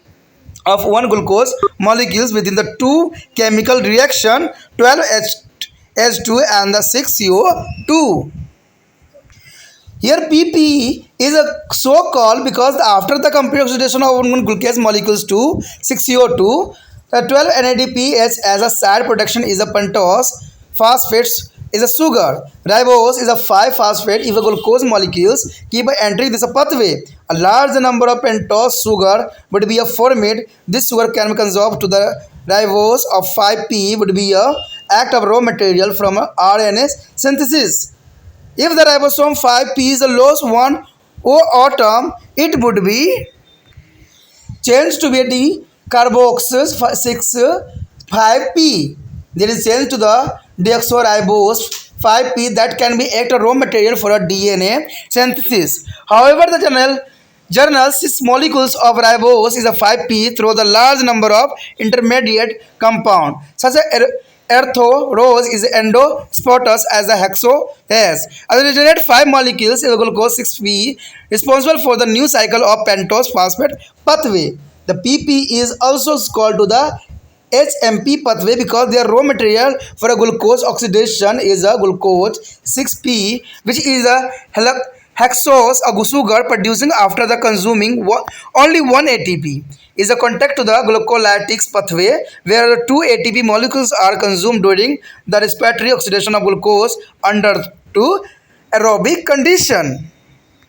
of one glucose molecules within the two chemical reaction 12H2 and the 6CO2. Here PP is a so called because after the complete oxidation of one glucose molecules to 6CO2, the 12 NADPH as a side production is a pentose, phosphates is a sugar, ribose is a 5-phosphate. If a glucose molecules keep entering this pathway, a large number of pentose sugar would be formed. This sugar can be consumed to the ribose of 5P would be a act of raw material from RNA synthesis. If the ribosome 5P is the lowest one O atom, it would be changed to be the carboxyl 6-5P. There is change to the deoxyribose 5P that can be act a raw material for a DNA synthesis. However, the journal 6 molecules of ribose is a 5P through the large number of intermediate compound such as Erythrose is endospermous as a hexose. As they generate 5 molecules of glucose 6P responsible for the new cycle of pentose phosphate pathway. The PP is also called to the HMP pathway because their raw material for a glucose oxidation is a glucose 6P, which is a hexose, a sugar producing after the consuming only 1 ATP. Is a contact to the glucolytics pathway where the 2 ATP molecules are consumed during the respiratory oxidation of glucose under to aerobic condition.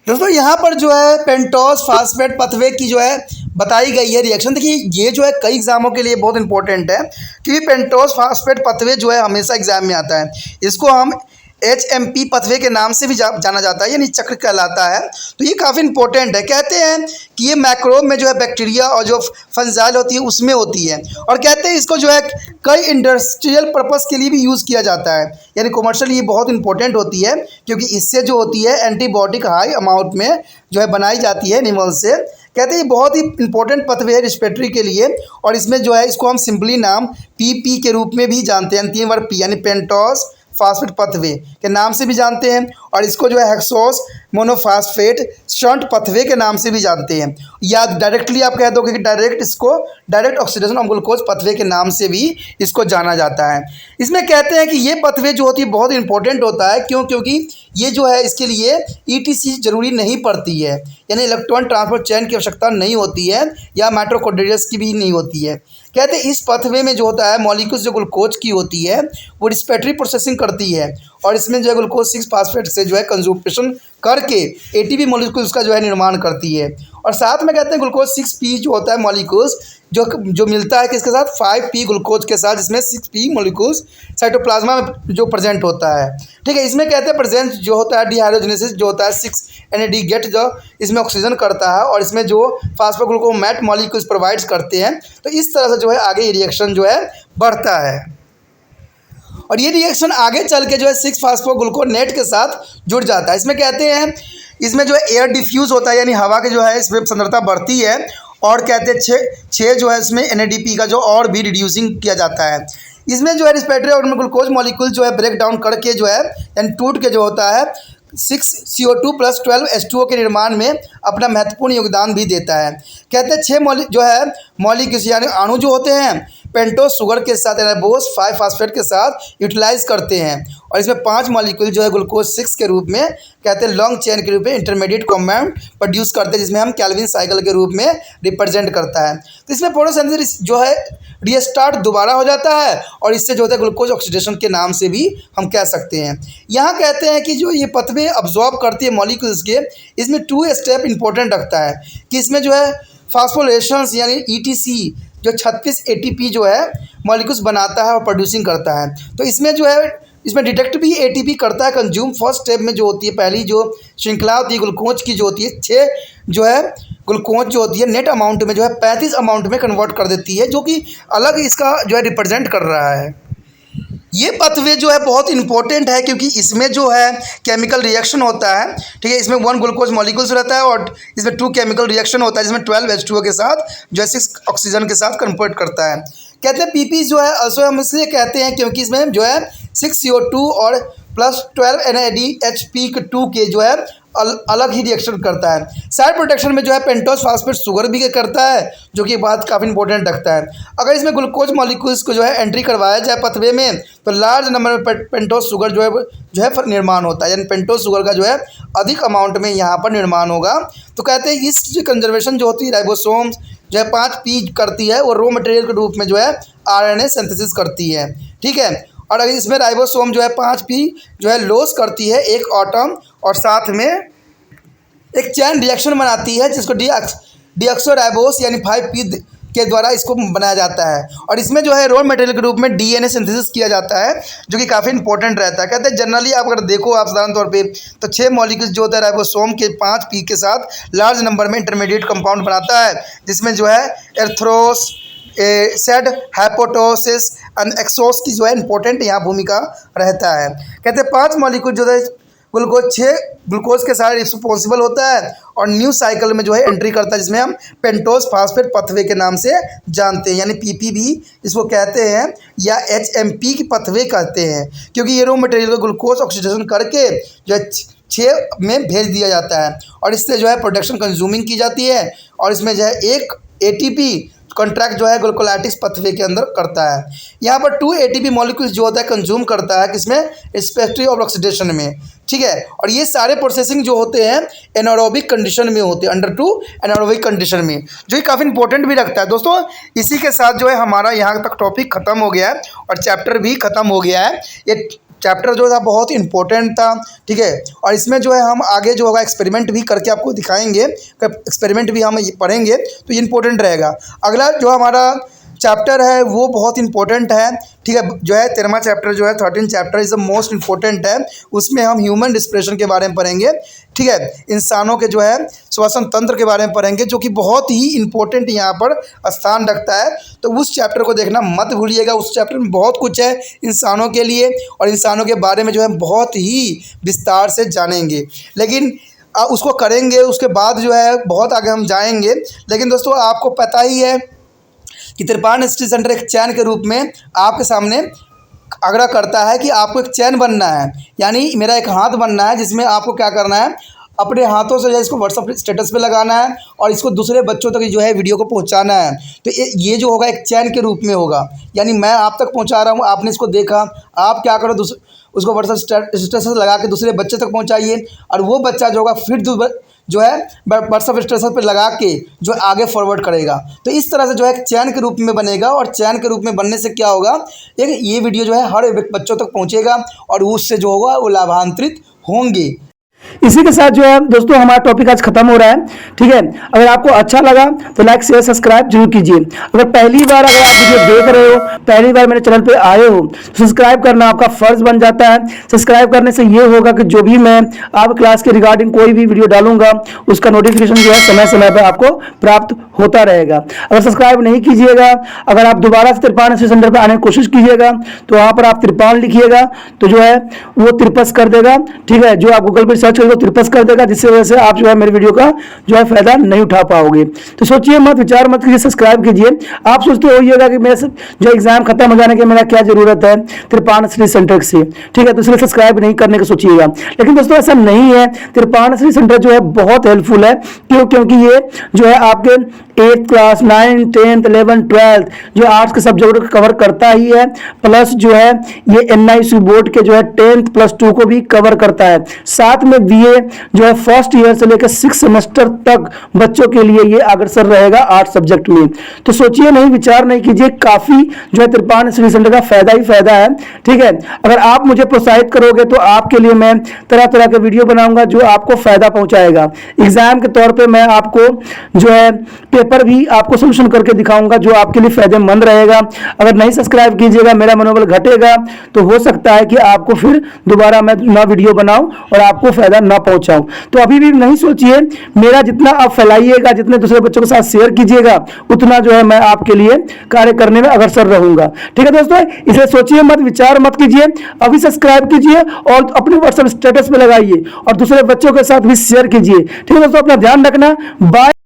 दोस्तों यहाँ पर जो है pentose phosphate पथवे की जो है बताई गई है रिएक्शन। देखिए ये जो है कई एग्जामों के लिए बहुत इंपॉर्टेंट है क्योंकि पेंटोस फास्फेट पथवे जो है हमेशा एग्जाम में आता है। इसको हम HMP पथवे के नाम से भी जाना जाता है, यानी चक्र कहलाता है। तो ये काफ़ी इंपॉर्टेंट है। कहते हैं कि ये मैक्रोब में जो है बैक्टीरिया और जो फंजाइल होती है उसमें होती है, और कहते हैं इसको जो है कई इंडस्ट्रियल पर्पस के लिए भी यूज़ किया जाता है, यानी कमर्शियल ये बहुत इंपॉर्टेंट होती है क्योंकि इससे जो होती है एंटीबायोटिक हाई अमाउंट में जो है बनाई जाती है एनिमल से। कहते हैं ये बहुत ही इंपॉर्टेंट पथवे है रिस्पिरेटरी के लिए, और इसमें जो है इसको हम सिंपली नाम PP के रूप में भी जानते हैं, 3 बार P यानी पेंटोस फास्फेट पथवे के नाम से भी जानते हैं, और इसको जो है हेक्सोस मोनोफास्फेट शंट पथवे के नाम से भी जानते हैं, या डायरेक्टली आप कह दो कि डायरेक्ट ऑक्सीडेशन ऑफ ग्लूकोज पथवे के नाम से भी इसको जाना जाता है। इसमें कहते हैं कि ये पथवे जो होती है बहुत इंपॉर्टेंट होता है, क्योंकि ये जो है इसके लिए ETC जरूरी नहीं पड़ती है, यानी इलेक्ट्रॉन ट्रांसपोर्ट चेन की आवश्यकता नहीं होती है, या माइटोकॉन्ड्रियस की भी नहीं होती है। कहते हैं इस पथवे में जो होता है मॉलिक्यूल्स जो ग्लूकोज की होती है वो रिस्पिरेटरी प्रोसेसिंग करती है, और इसमें जो है ग्लूकोज 6 फास्फेट से जो है कंजुम्पेशन करके ATP मॉलिक्यूल्स का जो है निर्माण करती है। और साथ में कहते हैं ग्लूकोज 6P जो होता है मॉलिक्यूल्स जो मिलता है किसके साथ 5P ग्लूकोज के साथ, जिसमें 6P मॉलिक्यूल्स साइटोप्लाज्मा में जो प्रेजेंट होता है। ठीक है, इसमें कहते हैं प्रेजेंट जो होता है डिहाइड्रोजनेसिस जो होता है 6 NAD गेट जो इसमें ऑक्सीजन करता है, और इसमें जो फास्फोग्लूकोमेट मॉलिक्यूल्स प्रोवाइड्स करते हैं। तो इस तरह से जो है आगे ये रिएक्शन जो है बढ़ता है, और ये रिएक्शन आगे चल के जो है 6 फास्फोग्लूकोनेट के साथ जुड़ जाता है। इसमें कहते हैं इसमें जो है एयर डिफ्यूज़ होता है, यानी हवा के जो है इसमें सांद्रता बढ़ती है, और कहते हैं 6 जो है इसमें NADP का जो और भी रिड्यूसिंग किया जाता है। इसमें जो है रिस्पिरेटरी और ग्लूकोज मॉलिक्यूल जो है ब्रेक डाउन करके जो है यानी टूट के जो होता है 6CO2 + 12H2O के निर्माण में अपना महत्वपूर्ण योगदान भी देता है। कहते हैं 6 जो है मॉलिक्यूल्स यानी अणु जो होते हैं पेंटोस शुगर के साथ एनाबोस 5 फास्फेट के साथ यूटिलाइज करते हैं, और इसमें 5 मॉलिक्यूल जो है ग्लूकोज 6 के रूप में कहते हैं लॉन्ग चेन के रूप में इंटरमीडिएट कंपाउंड प्रोड्यूस करते हैं, जिसमें हम कैल्विन साइकिल के रूप में रिप्रेजेंट करता है। तो इसमें फोटोसिंथेसिस जो है रीस्टार्ट दोबारा हो जाता है, और इससे जो होता है ग्लूकोज ऑक्सीडेशन के नाम से भी हम कह सकते हैं। यहाँ कहते हैं कि जो ये पथवे अब्जॉर्ब करती है मॉलिक्यूल्स के, इसमें 2 स्टेप इंपॉर्टेंट रखता है कि इसमें जो है फास्फोरिलेशंस यानी ETC जो 36 ATP जो है मॉलिक्यूल्स बनाता है और प्रोड्यूसिंग करता है। तो इसमें जो है इसमें डिटेक्ट भी ATP करता है कंज्यूम। फर्स्ट स्टेप में जो होती है पहली जो श्रृंखला होती है ग्लूकोज की जो होती है 6 जो है ग्लूकोज जो होती है नेट अमाउंट में जो है 35 अमाउंट में कन्वर्ट कर देती है, जो कि अलग इसका जो है रिप्रेजेंट कर रहा है। ये पाथवे जो है बहुत इंपॉर्टेंट है क्योंकि इसमें जो है केमिकल रिएक्शन होता है, ठीक है। इसमें 1 ग्लूकोज मॉलिक्यूल्स रहता है और इसमें 2 केमिकल रिएक्शन होता है जिसमें 12 H2O के साथ जो है 6 ऑक्सीजन के साथ कन्वर्ट करता है। कहते हैं पीपी जो है अल्सो हम इसलिए कहते हैं क्योंकि इसमें जो है 6 CO2 और प्लस 12 NADH2 के जो है अलग ही रिएक्शन करता है। साइड प्रोटेक्शन में जो है पेंटोस फास्फेट शुगर भी करता है, जो कि बात काफ़ी इंपॉर्टेंट रखता है। अगर इसमें ग्लूकोज मॉलिक्यूल्स को जो है एंट्री करवाया जाए पथवे में तो लार्ज नंबर में पेंटोस शुगर जो है निर्माण होता है, यानी पेंटोस शुगर का जो है अधिक अमाउंट में यहाँ पर निर्माण होगा। तो कहते हैं इस जो कंजर्वेशन जो होती है राइबोसोम्स जो है 5P करती है, वो रॉ मटेरियल के रूप में जो है RNA सिंथेसिस करती है, ठीक है। और अगर इसमें राइबोसोम जो है 5P जो है लॉस करती है एक एटम और साथ में एक चैन रिएक्शन बनाती है जिसको डीऑक्सोराइबोस यानी 5P के द्वारा इसको बनाया जाता है। और इसमें जो है रॉ मटेरियल के रूप में DNA सिंथेसिस किया जाता है, जो कि काफ़ी इंपॉर्टेंट रहता है। कहते हैं जनरली आप अगर देखो आप साधारण तौर पे तो 6 मॉलिक्यूल्स जो होता है राइबोसोम के 5P के साथ लार्ज नंबर में इंटरमीडिएट कंपाउंड बनाता है, जिसमें जो है एर्थ्रोस सेड हाइपोटोसिस एंड एक्सोस की जो है इंपॉर्टेंट यहाँ भूमिका रहता है। कहते हैं 5 मॉलिक्यूल जो है ग्लूकोज के साथ रिस्पॉन्सिबल होता है और न्यू साइकिल में जो है एंट्री करता है, जिसमें हम पेंटोस फास्फेट पथवे के नाम से जानते हैं, यानी पीपी भी इसको कहते हैं या HMP की पथवे कहते हैं, क्योंकि ये रॉ मटेरियल को ग्लूकोज ऑक्सीडेशन करके जो है 6 में भेज दिया जाता है और इससे जो है प्रोडक्शन कंज्यूमिंग की जाती है। और इसमें जो है एक ATP कॉन्ट्रैक्ट जो है ग्लूकोलाइटिस पथवे के अंदर करता है। यहाँ पर 2 ATP मॉलिक्यूल्स जो होता है कंज्यूम करता है किसमें, रिस्पेक्टिव ऑफ ऑक्सीडेशन में, ठीक है। और ये सारे प्रोसेसिंग जो होते हैं एनारोबिक कंडीशन में होते हैं, अंडर 2 एनारोबिक कंडीशन में, जो कि काफ़ी इंपॉर्टेंट भी रखता है। दोस्तों इसी के साथ जो है हमारा यहाँ तक टॉपिक ख़त्म हो गया है और चैप्टर भी ख़त्म हो गया है। ये चैप्टर जो था बहुत इंपॉर्टेंट था, ठीक है। और इसमें जो है हम आगे जो होगा एक्सपेरिमेंट भी करके आपको दिखाएंगे, एक्सपेरिमेंट भी हम पढ़ेंगे तो ये इंपॉर्टेंट रहेगा। अगला जो हमारा चैप्टर है वो बहुत इंपॉर्टेंट है, ठीक है। जो है 13वां चैप्टर जो है 13 chapter is the most important है। उसमें हम ह्यूमन रिस्पिरेशन के बारे में पढ़ेंगे, ठीक है। इंसानों के जो है श्वसन तंत्र के बारे में पढ़ेंगे, जो कि बहुत ही इंपॉर्टेंट यहाँ पर स्थान रखता है। तो उस चैप्टर को देखना मत भूलिएगा। उस चैप्टर में बहुत कुछ है इंसानों के लिए और इंसानों के बारे में जो है बहुत ही विस्तार से जानेंगे, लेकिन उसको करेंगे उसके बाद जो है बहुत आगे हम जाएंगे। लेकिन दोस्तों आपको पता ही है कि त्रिपाण स्टडी सेंटर एक चैन के रूप में आपके सामने आग्रह करता है कि आपको एक चैन बनना है, यानी मेरा एक हाथ बनना है, जिसमें आपको क्या करना है, अपने हाथों से जो है इसको व्हाट्सअप स्टेटस पे लगाना है और इसको दूसरे बच्चों तक जो है वीडियो को पहुंचाना है। तो ये जो होगा एक चैन के रूप में होगा, यानी मैं आप तक पहुंचा रहा हूं, आपने इसको देखा, आप क्या करो उसको व्हाट्सअप स्टेटस लगा के दूसरे बच्चे तक पहुँचाइए और वो बच्चा जो होगा फिर जो है व्हाट्सअप स्टेटस पर लगा के जो आगे फॉरवर्ड करेगा। तो इस तरह से जो है एक चैन के रूप में बनेगा और चैन के रूप में बनने से क्या होगा, एक ये वीडियो जो है हर बच्चों तक पहुंचेगा और उससे जो होगा वो लाभान्वित होंगे। इसी के साथ जो है दोस्तों हमारा टॉपिक आज खत्म हो रहा है, ठीक है। अगर आपको अच्छा लगा तो लाइक शेयर सब्सक्राइब जरूर कीजिए। अगर पहली बार अगर आप वीडियो देख रहे हो, पहली बार मेरे चैनल पे आए हो, तो सब्सक्राइब करना आपका फर्ज बन जाता है। सब्सक्राइब करने से ये होगा कि जो भी मैं आप क्लास के रिगार्डिंग कोई भी वीडियो डालूंगा उसका नोटिफिकेशन जो है समय समय पर आपको प्राप्त होता रहेगा। अगर सब्सक्राइब नहीं कीजिएगा, अगर आप दोबारा से त्रिपाण स्टडी सेंटर पर आने की कोशिश कीजिएगा तो वहाँ पर आप त्रिपाण लिखिएगा तो जो है वो त्रिपस कर देगा, ठीक है। जो आप गूगल पर सर्च करेंगे त्रिपस कर देगा, जिससे वजह से आप जो है मेरे वीडियो का जो है फायदा नहीं उठा पाओगे। तो सोचिए मत, विचार मत कीजिए, सब्सक्राइब कीजिए। आप सोचते होइएगा कि मेरे जो एग्जाम खत्म हो जाने के मेरा क्या जरूरत है त्रिपाण स्टडी सेंटर से, ठीक है, तो इसलिए सब्सक्राइब नहीं करने का सोचिएगा। लेकिन दोस्तों ऐसा नहीं है, त्रिपाण स्टडी सेंटर जो है बहुत हेल्पफुल है। क्योंकि ये जो है आपके 8th class 9th 10th 11th 12th जो आर्ट्स के सब्जेक्ट को कवर करता ही है, प्लस जो है ये NIC बोर्ड के जो है 10th प्लस 2 को भी कवर करता है। साथ में BA जो है फर्स्ट ईयर से लेकर 6 सेमेस्टर तक बच्चों के लिए ये अग्रसर रहेगा आर्ट्स सब्जेक्ट में। तो सोचिए नहीं, विचार नहीं कीजिए, काफी जो है त्रिपाण स्टडी सेंटर का फायदा ही फायदा है, ठीक है। अगर आप मुझे प्रोत्साहित करोगे तो आपके लिए मैं तरह तरह के वीडियो बनाऊंगा जो आपको फायदा पहुंचाएगा। एग्जाम के तौर पर मैं आपको जो है पेपर भी आपको सोल्यूशन करके दिखाऊंगा जो आपके लिए फायदेमंद रहेगा। अगर नहीं सब्सक्राइब कीजिएगा, मेरा मनोबल घटेगा, तो हो सकता है कि आपको फिर दोबारा मैं ना वीडियो बनाऊं और आपको फायदा ना पहुंचाऊं। तो अभी भी नहीं सोचिए, मेरा जितना आप फैलाइएगा, जितने दूसरे बच्चों के साथ शेयर कीजिएगा, उतना जो है मैं आपके लिए कार्य करने में अग्रसर रहूंगा। ठीक है दोस्तों, इसे सोचिए मत, विचार मत कीजिए, अभी सब्सक्राइब कीजिए और अपने व्हाट्सएप स्टेटस पे लगाइए और दूसरे बच्चों के साथ भी शेयर कीजिए। ठीक है दोस्तों, अपना ध्यान रखना। बाय।